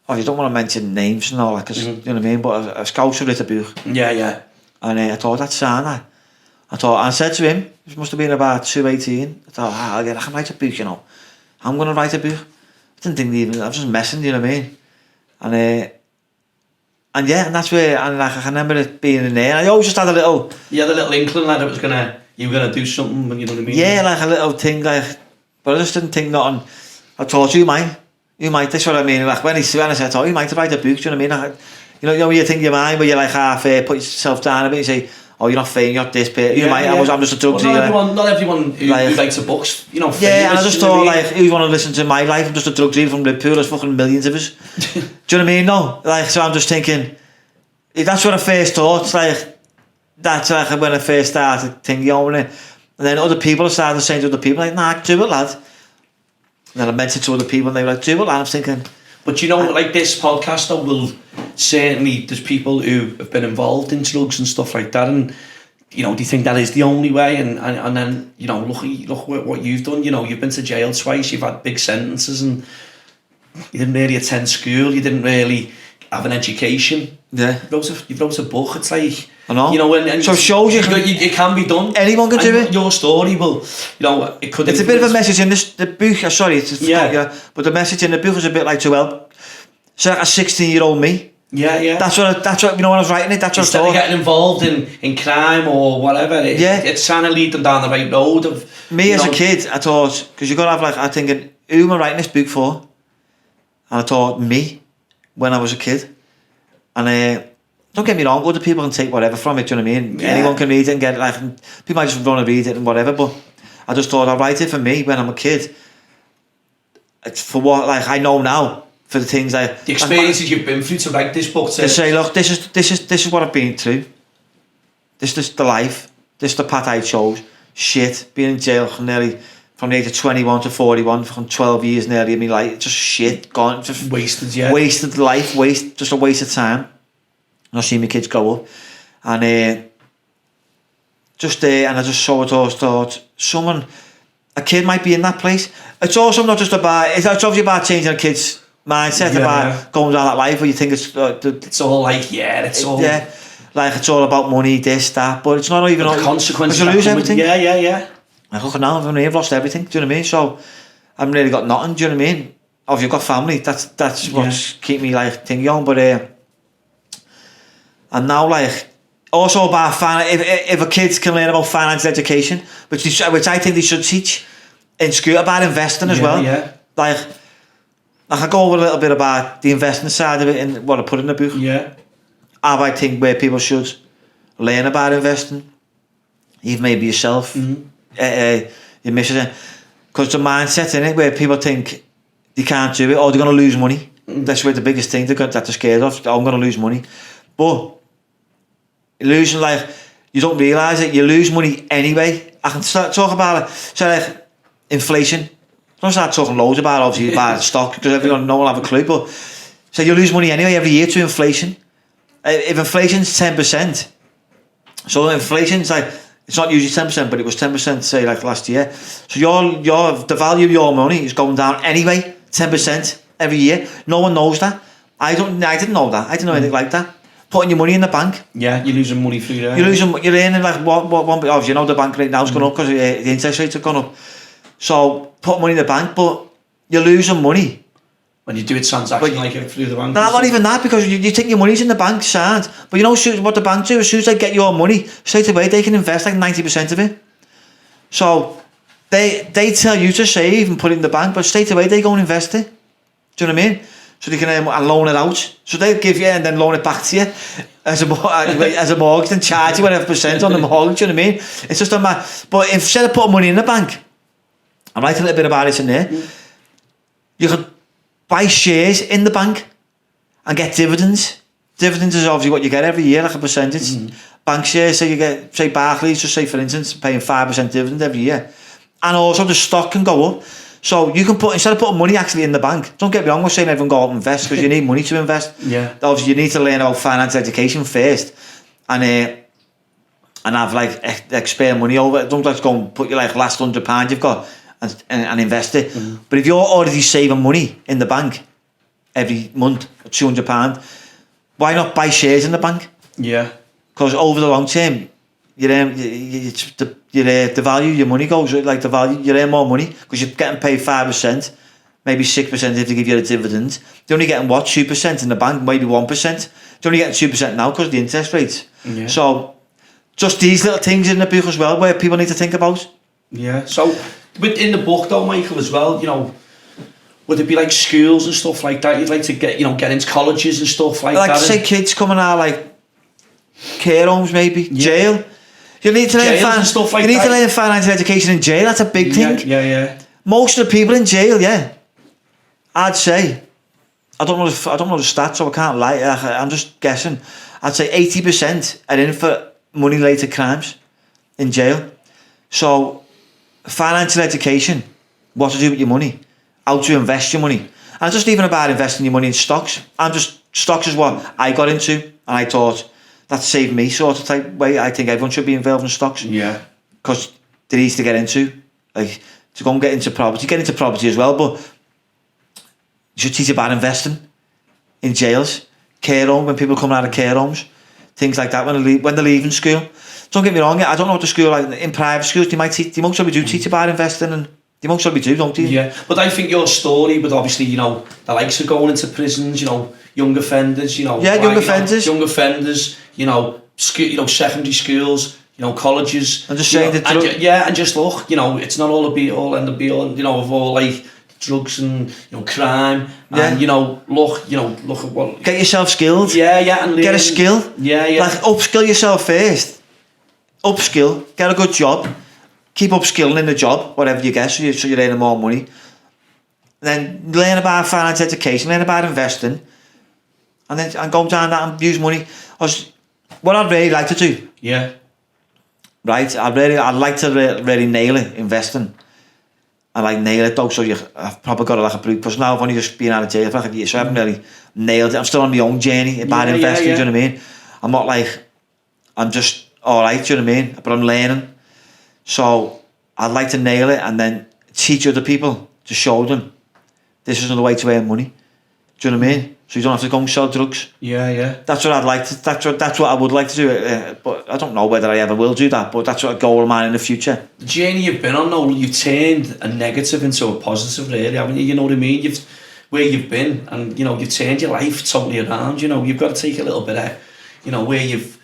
Oh, you don't want to mention names and all that, because, you know what I mean? But a Scouser read a book. Yeah. And I thought, that's sound. I said to him, it must have been about 2:18. I thought, I can write a book, you know. I'm going to write a book. I didn't think even, I was just messing, you know what I mean? And that's where, and like, I can remember it being in there. I always just had a little. You had a little inkling that you were gonna do something, you know what I mean? Yeah, like a little thing, like, but I just didn't think nothing. I thought, you might, that's what I mean. Like when I said, you might write a book, do you know what I mean? You know, you think your mind, but you're like half, put yourself down a bit, you say, oh, you're not fair, you're not this bit. I'm just a drug dealer. Not everyone who writes a books, you know. Yeah, and I just thought, like, who want to listen to my life? I'm just a drug dealer from Liverpool. There's fucking millions of us. Do you know what I mean? No, like, so I'm just thinking. That's what I first thought. It's like that's like when I first started thinking on it, and then other people started saying to other people, like, nah, do it, lad. And then I mentioned to other people, and they were like, do it, lad. I'm thinking. But you know, like this podcast, though, will certainly, there's people who have been involved in drugs and stuff like that, and you know, do you think that is the only way? And then, you know, look what you've done. You know, you've been to jail twice, you've had big sentences, and you didn't really attend school, you didn't really have an education. Yeah. You wrote a book, it's like, I know. you know, and so it shows you it can be done. Anyone can do it. Your story will, you know, it could. It's a bit of a message in the book. Sorry, yeah. But the message in the book is a bit like to help. So like a 16-year-old me. Yeah. That's what you know when I was writing it. That's what instead I thought. of getting involved in crime or whatever. It's trying to lead them down the right road of me as a kid. I thought, because you got to have like, I'm thinking, who am I writing this book for? And I thought me when I was a kid. And don't get me wrong, other people can take whatever from it. Do you know what I mean? Yeah. Anyone can read it and get it. Like, people might just want to read it and whatever. But I just thought I'll write it for me when I'm a kid. It's for what, like, I know now. For the things the experiences you've been through to write this book. To say, look, this is what I've been through. This is the life. This is the path I chose. Shit, being in jail from the age of 21 to 41, from 12 years nearly. I mean, like, just shit, gone, just wasted. Yeah, wasted life, just a waste of time. And I see my kids grow up, and and I just thought a kid might be in that place. It's also not just about. It's obviously about changing a kid's mindset, about going down that life where you think it's all like it's all like it's all about money, this, that, but it's not even all the consequences. You lose everything. Yeah. Like, look now, I've lost everything. Do you know what I mean? So I haven't really got nothing. Do you know what I mean? Obviously, I've got family. That's what's keep me like thinking on. But and now like also about if a kids can learn about financial education, which I think they should teach in school, about investing as well. Yeah. Like I go over a little bit about the investing side of it and what I put in the book. Yeah. I think where people should learn about investing, even maybe yourself, your missus, because the mindset in it where people think they can't do it or they're going to lose money. That's where the biggest thing that they're scared of. I'm going to lose money, but losing, like, you don't realise it. You lose money anyway. I can start talk about it. So like inflation. Don't start talking loads about obviously about stock because everyone no one will have a clue. But so you lose money anyway every year to inflation. If inflation's 10%, so inflation's like, it's not usually 10%, but it was 10% say like last year. So the value of your money is going down anyway, 10% every year. No one knows that. I didn't know that. I didn't know anything like that. Putting your money in the bank. Yeah, you're losing money through there. You're earning like one. Obviously, you know the bank rate now's gone up because the interest rates have gone up. So put money in the bank, but you're losing money when you do a transaction like it through the bank. No, not even that, because you think your money's in the bank, sad. But you know what the bank do? As soon as they get your money, straight away they can invest like 90% of it. So they tell you to save and put it in the bank, but straight away they go and invest it. Do you know what I mean? So they can loan it out. So they'll give you and then loan it back to you as a mortgage and charge you whatever percent on the mortgage. Do you know what I mean? It's just a matter. But instead of putting money in the bank, I'm writing a little bit about it in there. You can buy shares in the bank and get dividends. Dividends is obviously what you get every year, like a percentage. Bank shares, say you get, say Barclays, just say for instance, paying 5% dividend every year. And also the stock can go up. So you can instead of putting money actually in the bank, don't get me wrong, we're saying everyone go out and invest because you need money to invest. Yeah. Obviously you need to learn about financial education first and have like expend money over it. Don't just go and put your like last £100 you've got and invest it. But if you're already saving money in the bank every month, £200, why not buy shares in the bank? Yeah. Because over the long term, the value of your money goes, like the value, you earn more money because you're getting paid 5%, maybe 6% if they give you a dividend. They're only getting 2% in the bank, maybe 1%. They're only getting 2% now because of the interest rates. Yeah. So just these little things in the book as well where people need to think about. Yeah. So within the book though, Michael, as well, you know, would it be like schools and stuff like that? You'd like to get into colleges and stuff like that? Like say kids coming out like care homes maybe, jail. You need to learn stuff like you need to learn financial education in jail. That's a big thing. Yeah. Most of the people in jail, I'd say, I don't know the stats, so I can't lie. I'm just guessing. I'd say 80% are in for money-related crimes in jail. So, financial education, what to do with your money, how to invest your money, and it's just even about investing your money in stocks. Stocks is what I got into, and I thought that saved me sort of type way. I think everyone should be involved in stocks. Yeah. Because they're easy to get into. Like, to go and get into property as well, but you should teach about investing in jails, care home, when people come out of care homes, things like that when they're leaving school. Don't get me wrong, I don't know what the school, like in private schools, they most probably do teach about investing, and they most probably do, don't they? Yeah, but I think your story, but obviously, you know, the likes of going into prisons, you know, young offenders, you know. Yeah, young offenders. Young offenders, you know, secondary schools, you know, colleges. And just saying that. And just look, you know, it's not all a be all and the be all, you know, of all like drugs and, you know, crime. Yeah. And, you know, look at what. Get yourself skilled. Yeah, and get a skill. Yeah. Like, upskill yourself first. Upskill, get a good job. Keep upskilling in the job, whatever you get, so you're earning more money. And then learn about finance education, learn about investing, and go down that and use money. What I'd really like to do. Yeah. Right, I'd like to really nail it, investing. I like nail it though, so I've probably got like a brute, because now I've only just been out of jail for like a year, so I haven't really nailed it. I'm still on my own journey about investing, do you know what I mean? I'm not like, I'm just alright, do you know what I mean? But I'm learning. So I'd like to nail it and then teach other people, to show them this is another way to earn money. Do you know what I mean? So you don't have to go and sell drugs. Yeah. That's what I'd like to. That's what I would like to do. But I don't know whether I ever will do that. But that's what a goal of mine in the future. The journey you've been on, though, you've turned a negative into a positive, really, haven't you? You know what I mean? Where you've been, and you know, you've turned your life totally around. You know, you've got to take a little bit of, you know, where you've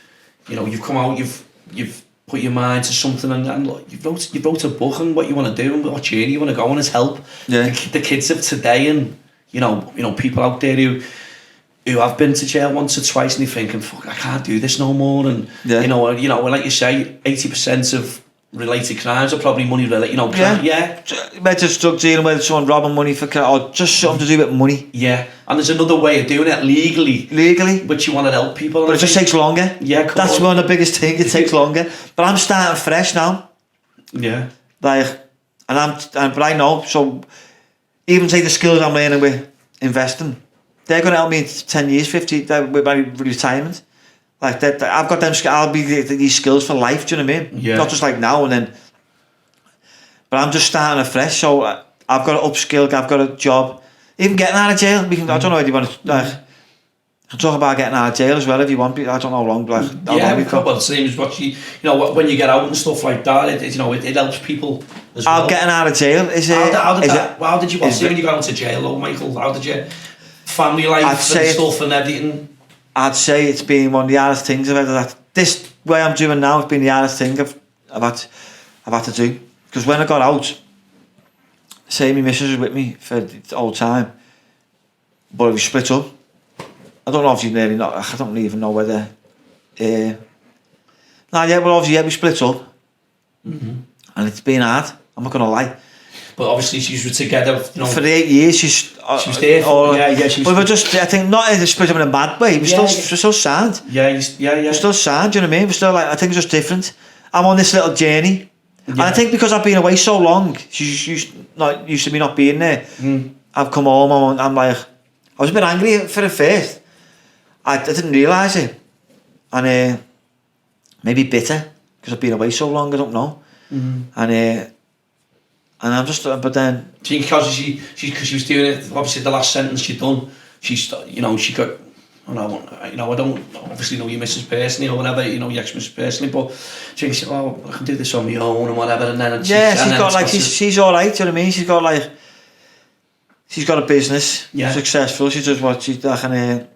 come out, you've put your mind to something, and look, you wrote a book on what you want to do and what journey you want to go on as help the kids of today, and you know people out there who have been to jail once or twice and they're thinking, fuck, I can't do this no more, and you know, like you say, 80% of related crimes are probably money related. You know, whether it's drug dealing, whether it's someone robbing money for or just something to do with money. Yeah, and there's another way of doing it legally, but you want to help people. But it just takes longer. Yeah, that's one of the biggest things. It takes longer. But I'm starting fresh now. Yeah, like, but I know. So even take the skills I'm learning with investing, they're going to help me in 10 years, 50 with my retirement. Like that, I've got them. I'll be these skills for life. Do you know what I mean? Yeah. Not just like now and then. But I'm just starting afresh. So I've got to upskill. I've got a job. Even getting out of jail. I don't know if you want to. I can talk about getting out of jail as well if you want. I don't know how long. Like, well, the same as what you know when you get out and stuff like that. It helps people as well. Getting out of jail is it? How did you? When you got into jail, though, Michael? How did you? Family life and stuff and everything. I'd say it's been one of the hardest things I've ever had. This way I'm doing now has been the hardest thing I've had to do. Because when I got out, say my missus was with me for the whole time, but we split up. I don't know if you really know. I don't even know whether. Obviously we split up, and it's been hard. I'm not gonna lie. But obviously, she was together, you know. For 8 years, she was there. She was. But we're just, I think, not in the split up in a bad way. We're still sound. Yeah. We're still sound. Do you know what I mean? We're still like, I think it's just different. I'm on this little journey, and I think because I've been away so long, she's used to me not being there. I've come home. I'm like, I was a bit angry for the first. I didn't realise it, and maybe bitter because I've been away so long. I don't know, and I'm just, but then... Because she was doing it, obviously the last sentence she'd done, she got, I don't obviously know your missus personally or whatever, you know, your ex-missus personally, but she said, I can do this on my own and whatever, and then... She's alright, do you know what I mean? She's got a business, successful, she does what she can...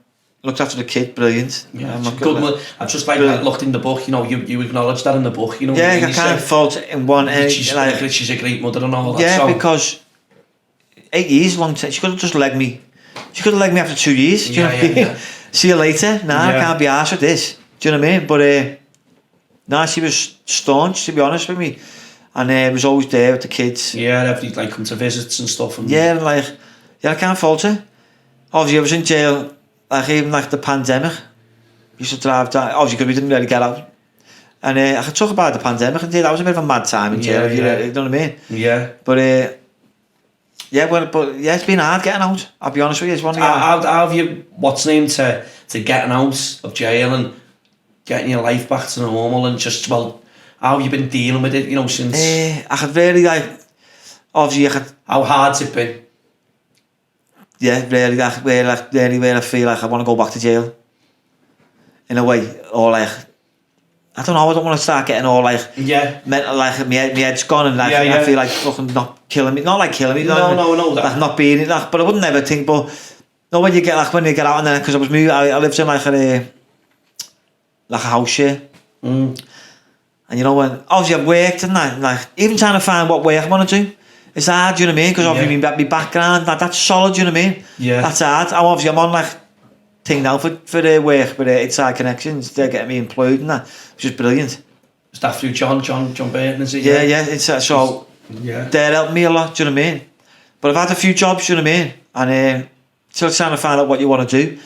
Looked after the kid, brilliant. Yeah, good. I've just looked in the book. You know, you acknowledge that in the book. You know, I can't fault in one. She's a great mother and all that. Yeah, so. Because 8 years, long time. She could have just legged me. She could have legged me after 2 years. Do you know what I mean? See you later. I can't be arsed with this. Do you know what I mean? But she was staunch, to be honest with me, and was always there with the kids. Yeah, every come to visits and stuff. And I can't fault her. Obviously, I was in jail. Even the pandemic, used to drive down, obviously because we didn't really get out. And I could talk about the pandemic and that was a bit of a mad time in jail, you know what I mean? Yeah. But it's been hard getting out, I'll be honest with you. It's one how have you, to getting out of jail and getting your life back to normal and just, well, how have you been dealing with it, you know, since... I could really, like, obviously, how hard's it been? Yeah, really, like, where I feel like I want to go back to jail. In a way, or like, I don't know, I don't want to start getting all like, mental, like, my head's gone and like, I feel like fucking not killing me, not like killing me, no, like not being, like, but I wouldn't ever think, but, no, when you get out and then, because I was moving, I lived in like a house here. And you know, when obviously I've worked and that, like even trying to find what work I want to do, it's hard, do you know what I mean? Because obviously my background, that's solid, do you know what I mean? Yeah. That's hard. I'm on like thing now for work with Inside Connections. They're getting me employed and that, which is brilliant. Is that through John Burton, is it? Yeah. It's so they're helping me a lot, do you know what I mean? But I've had a few jobs, do you know what I mean? And still trying to find out what you want to do.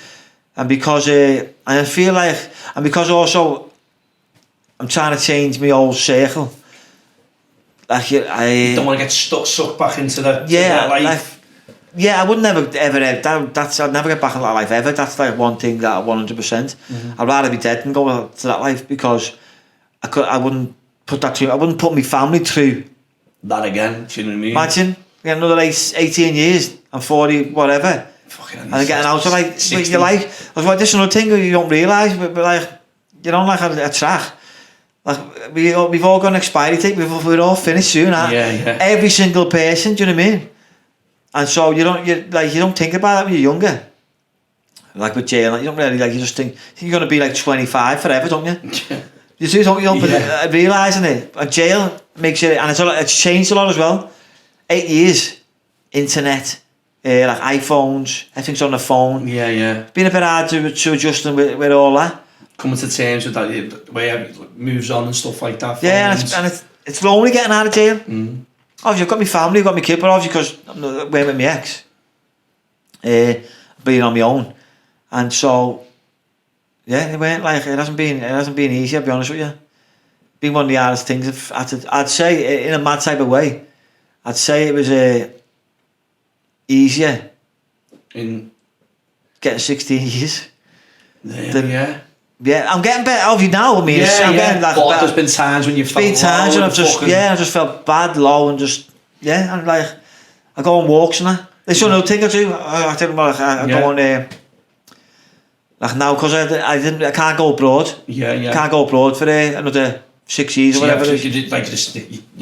And because I feel like, and because also I'm trying to change my old circle. Like you don't want to get sucked back into that life. I would never ever I'd never get back into that life ever. That's like one thing that 100%. I'd rather be dead than go to that life because I wouldn't put my family through that again. Do you know what I mean? Imagine getting another 18 years and 40 whatever. And getting out of like your life. I was like, this is another thing you don't realise, but like you don't like a track. Like we've all got an expiry date. We're all finished soon. Every single person. Do you know what I mean? And so you don't think about it when you're younger. Like with jail, like, you don't really like. You just think you're gonna be like 25 forever, don't you? You don't realising it. And jail makes it, and it's changed a lot as well. 8 years, internet, like iPhones, everything's on the phone. It's been a bit hard to adjusting with all that. Coming to terms with that, the way it moves on and stuff like that. And it's lonely getting out of jail. Obviously, I've got my family, I've got my kid, but obviously because I'm with my ex, being on my own, and so it hasn't been easy. I'll be honest with you. Been one of the hardest things. I'd say in a mad type of way. I'd say it was easier in getting 16 years. Yeah, I'm getting better of you now. I mean, I'm getting like but there's been times when you've felt times when I just felt bad, low, and just I'm like, I go on walks and that. There's another thing I do. I think I go on like now because I can't go abroad. Can't go abroad for another 6 years or whatever. You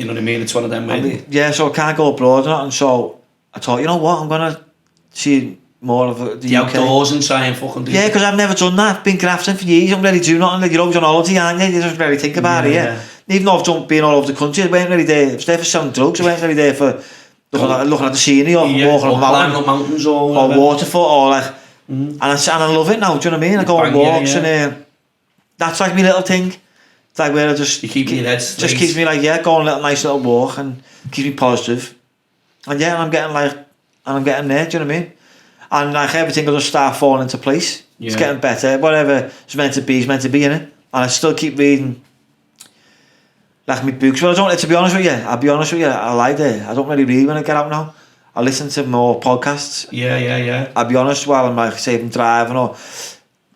know what I mean? It's one of them. So I can't go abroad and so I thought, you know what, I'm gonna see more of the UK. Outdoors and try and fucking do because I've never done that. Been grafting for years. You don't really do nothing. Like you're always on holiday, aren't you? You don't really think about it. Even though I've been all over the country, I weren't really there. I was there for selling drugs. I weren't really there for looking at the scenery or walking on mountains or waterfall or like. And I love it now. Do you know what I mean? I go on walks and that's like my little thing. It's like where I just keeps me like going on a nice little walk and keeps me positive. And I'm getting there. Do you know what I mean? And like everything will just start falling into place. It's getting better. Whatever it's meant to be is meant to be, innit? And I still keep reading like my books. Well, I don't. To be honest with you, I like it. I don't really read when I get out now. I listen to more podcasts. I'll be honest, while I'm like saving driving or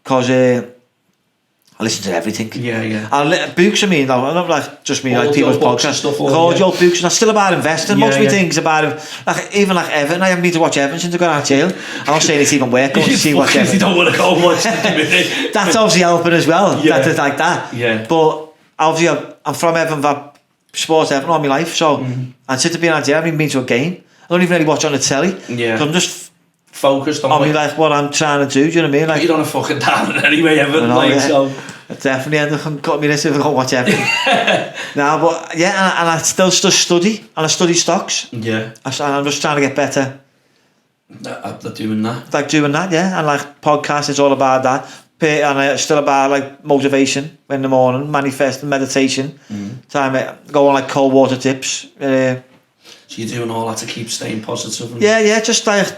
because I listen to everything. Books, I mean, no, not like just me, like people's podcasts. Audio books, and that's still about investing. Most of my things about like even like Everton. I haven't been to watch Everton since I got out of jail. I'm not saying it's even work. Go to see watch Everton. You don't want to go watch. That's obviously helping as well. That's like that. But obviously, I'm from Everton. I've sports Everton all my life. So and since I've been out of jail, I've been to a game. I don't even really watch on the telly. So I'm just focused on like what I'm trying to do. Do you know what I mean? Like you don't want to fucking down anyway, Everton. So. I definitely end up cutting me this if I don't watch everything. But and I still study and I study stocks. And I'm just trying to get better. Doing that. Like doing that, and like podcast is all about that. And it's still about like motivation in the morning, manifesting, meditation. Time go on like cold water tips. So you're doing all that to keep staying positive. And just like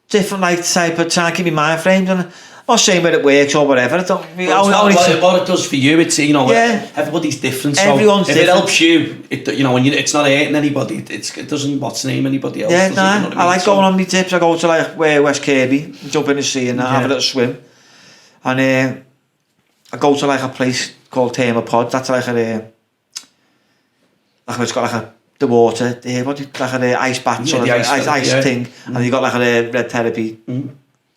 different like type of trying to keep my mind framed and. I'm not saying where it works or whatever. What it does for you, it's everybody's different. So everyone's if different. It helps you, it's not hurting anybody. It doesn't name anybody else. I like going on my tips. I go to like West Kirby, jump in the sea and have a little swim. And I go to like a place called Thermopod. That's like it's got like the water, like an ice bath, sort of ice thing, and you got like a red therapy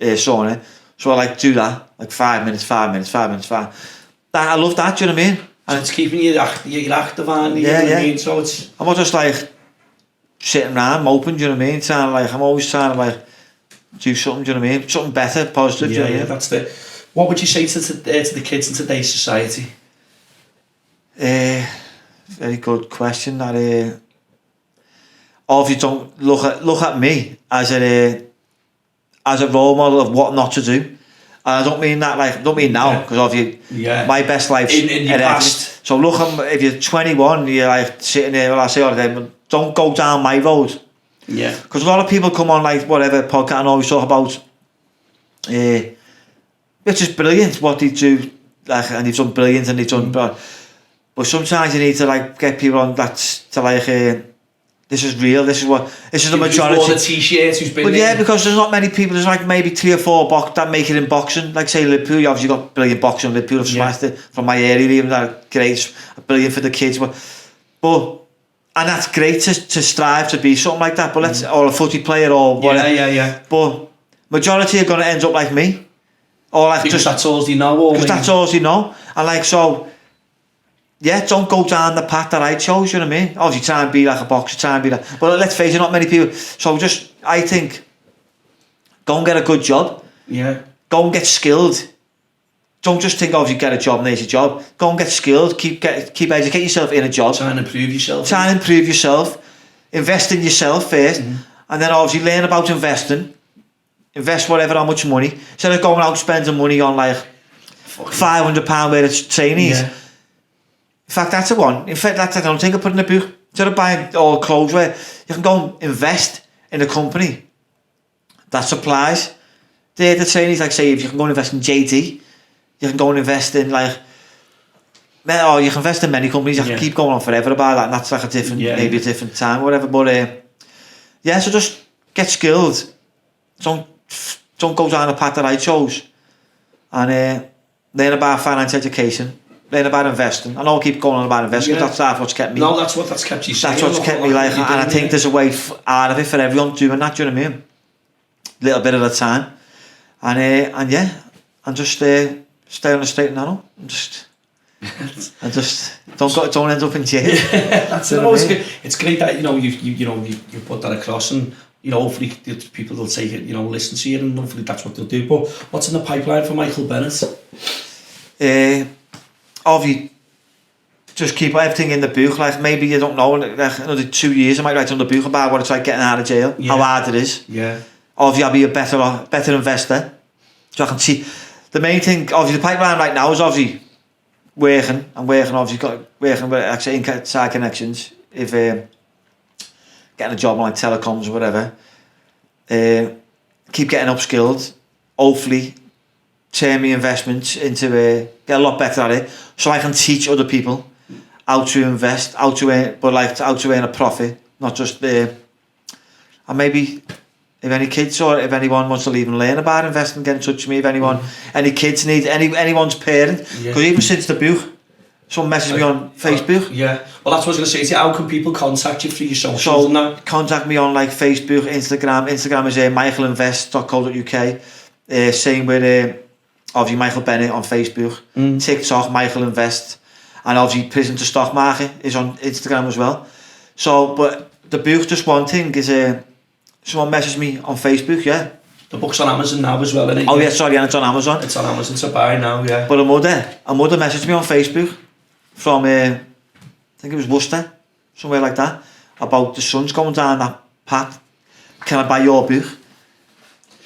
sauna. So I like do that, like 5 minutes. That, I love that, do you know what I mean? And it's keeping you active, and you know what I mean? So it's... I'm not just like sitting around moping, do you know what I mean? I'm always trying to like do something, do you know what I mean? Something better, positive, do you know what I mean? That's the... What would you say to the kids in today's society? Very good question. That if you don't look at me as a role model of what not to do, and I don't mean that like, don't mean now, because my best life's in your past. So look, if you're 21, you're like sitting there, well, I say all the time, don't go down my road. Yeah. Because a lot of people come on like whatever podcast and always talk about, which is brilliant what they do, like, and they've done brilliant and they've done but sometimes you need to like get people on that to like this is real, this is the majority. Who's t-shirts, who's been but yeah, because there's not many people, there's like maybe 3 or 4 that make it in boxing, like say Liverpool, you obviously got brilliant boxing, Liverpool have smashed it from my area, even that great, brilliant for the kids, but and that's great to strive to be something like that, but or a footy player or whatever. Yeah. But majority are going to end up like me, or like because that's all they know. Because that's all they know, and like so. Yeah, don't go down the path that I chose, you know what I mean? Obviously try and be like a boxer, try and be that. But let's face it, not many people. So I think, go and get a good job. Yeah. Go and get skilled. Don't just think, if you get a job and there's your job. Go and get skilled, keep educate yourself in a job. Try and improve yourself. Invest in yourself first. And then obviously learn about investing. Invest how much money. Instead of going out spending money on like £500 worth of trainees. Yeah. In fact, that's the one. In fact, that's another thing I put in the book. Instead of buying all clothes wear, you can go and invest in a company that supplies the trainees. Like say, if you can go and invest in JD, you can go and invest in like, or you can invest in many companies. You can keep going on forever about that, and that's like a different, maybe a different time, or whatever. But so just get skilled. Don't go down the path that I chose, and learn about finance education. Learn about investing. I know I'll keep going on about investing, because that's what's kept me. No, that's kept you sane. That's what's kept me like, and I think there's a way out of it for everyone doing that, do you know what I mean? Little bit at a time. And just stay on the straight and narrow. And just don't end up in jail. That's good. It's great that you put that across, and hopefully people will take it, listen to you, and hopefully that's what they'll do. But what's in the pipeline for Michael Bennett? Obviously, just keep everything in the book. Like maybe you don't know, like another 2 years I might write on the book about what it's like getting out of jail, how hard it is. Yeah. Obviously, I'll be a better investor, so I can see the main thing. Obviously, the pipeline right now is obviously working. Obviously, working with actually inside connections. If getting a job on like telecoms or whatever, keep getting upskilled. Hopefully, turn my investments into get a lot better at it, so I can teach other people how to invest, how to earn a profit, not just and maybe if any kids or if anyone wants to even learn about investing, get in touch with me. If any kids need anyone's parent, because even since the book, someone messaged me on Facebook. Well, that's what I was going to say to you. How can people contact you through your socials? So contact me on like Facebook, Instagram. Instagram is michaelinvest.co.uk. Same with obviously Michael Bennett on Facebook, TikTok Michael Invest, and obviously Prison to Stock Market is on Instagram as well. So, but the book, just one thing is, someone messaged me on Facebook. The book's on Amazon now as well, isn't it? Oh yeah, sorry, and it's on Amazon. It's on Amazon to buy now, yeah. But a mother messaged me on Facebook from I think it was Worcester, somewhere like that, about the son's going down that path. Can I buy your book?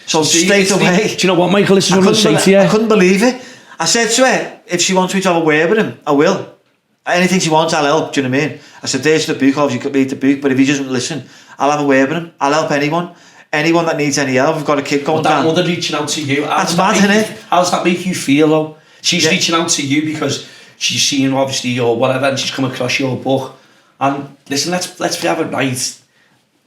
So straight away. Do you know what, Michael? This is what I'm saying to you. I couldn't believe it. I said to her, if she wants me to have a word with him, I will. Anything she wants, I'll help. Do you know what I mean? I said, there's the book. Obviously, you could read the book, but if he doesn't listen, I'll have a word with him. I'll help anyone that needs any help. We've got a kid going down. That mother reaching out to you. That's mad, isn't it? How does that make you feel, though? She's reaching out to you because she's seeing obviously your whatever, and she's come across your book. And listen, let's have it right.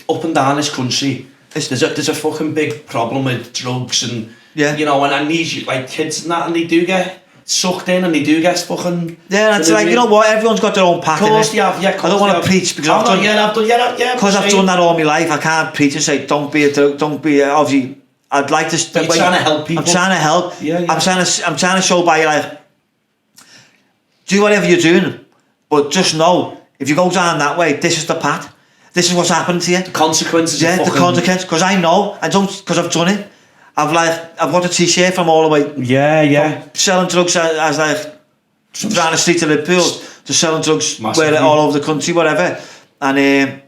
Up and down this country, there's a fucking big problem with drugs and and these like kids and that, and they do get sucked in and they do get fucking... Yeah, it's like, you know what, everyone's got their own path. Of course they have, yeah. I don't want to preach because I've done that all my life. I can't preach and say, don't be, obviously, I'd like to... But you're trying to help people. I'm trying to help. Yeah. I'm trying to show by, like, do whatever you're doing, but just know, if you go down that way, this is the path. This is what's happened to you. The consequences. Yeah, the consequences. Because I know, because I've done it. I've got a t-shirt from all the way. Yeah. Selling drugs as like trying to street to Liverpool to selling drugs all over the country, whatever. And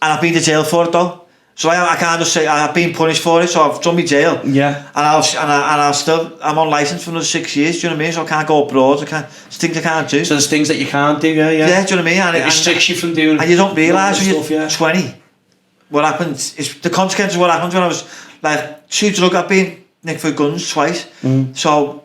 I've been to jail for it though. So I can't just say I've been punished for it. So I've done my jail. Yeah. I'm on licence for another 6 years. Do you know what I mean? So I can't go abroad. There's things I can't do. So there's things that you can't do. Yeah. Yeah. Do you know what I mean? And it restricts you from doing. And you don't realise when you're stuff, 20. What happens is the consequences of what happened when I was like 2 drug. I've been nicked for guns twice. So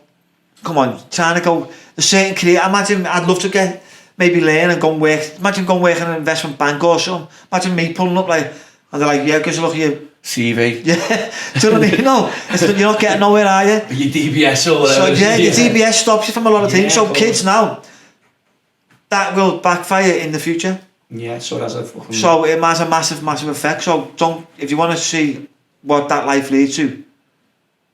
come on, trying to go the certain career. Imagine I'd love to maybe learn and go and work. Imagine going work in an investment bank or something. Imagine me pulling up like, and they're like, yeah, because look at your CV. Yeah, do you know what I mean? No, you're not getting nowhere, are you? Your DBS or whatever. So yeah, your DBS stops you from a lot of things. So kids now, that will backfire in the future. Yeah, so that's a fucking... So it has a massive effect. So if you want to see what that life leads to,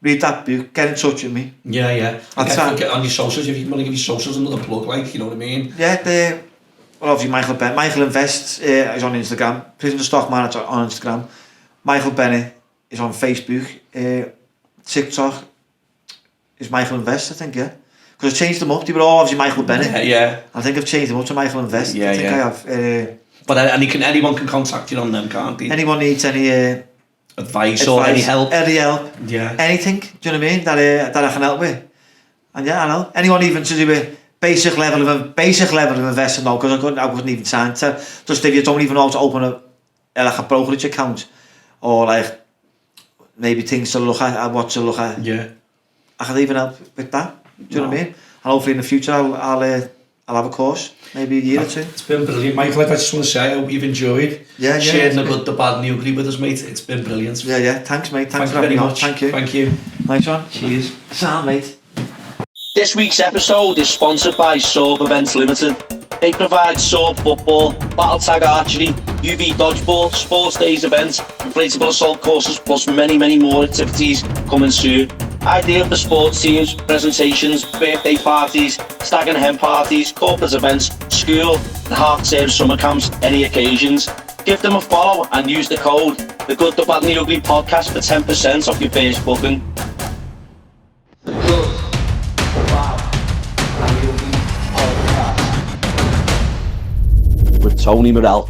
read that book, get in touch with me. Yeah. Get on your socials, if you want to give your socials another plug, like, you know what I mean? Yeah, well, obviously Michael Bennett. Michael Invest is on Instagram. Prison to Stock Manager on Instagram. Michael Bennett is on Facebook. TikTok is Michael Invest, I think, yeah. Because I changed them up. They were all obviously Michael Bennett. Yeah. I think I've changed them up to Michael Invest. I think I have. But anyone can contact you on them, can't they? Anyone needs any advice or any help. Yeah. Anything, do you know what I mean? That I can help with. And yeah, I know. Anyone even to do with basic level of investing, no, because I couldn't even sign to. Just if you don't even know how to open a brokerage account, or like maybe things to look at, what to look at. Yeah. I can even help with that. Do you know what I mean? And hopefully in the future I'll have a course, maybe a year or two. It's been brilliant, Michael. I just want to say I hope you've enjoyed sharing the good, the bad and the ugly with us, mate. It's been brilliant. Yeah. Thanks, mate. Thank you very much. Thank you. Thank you. Nice one. Cheers. Sound, mate. This week's episode is sponsored by Zorb Events Limited. They provide Zorb football, battle tag archery, UV dodgeball, sports days events, inflatable assault courses, plus many more activities coming soon. Ideal for sports teams, presentations, birthday parties, stag and hen parties, corporate events, school, and half-term summer camps, any occasions. Give them a follow and use the code The Good, The Bad and The Ugly Podcast for 10% off your first booking. The Good, The Bad and The Ugly Podcast with Tony Morell.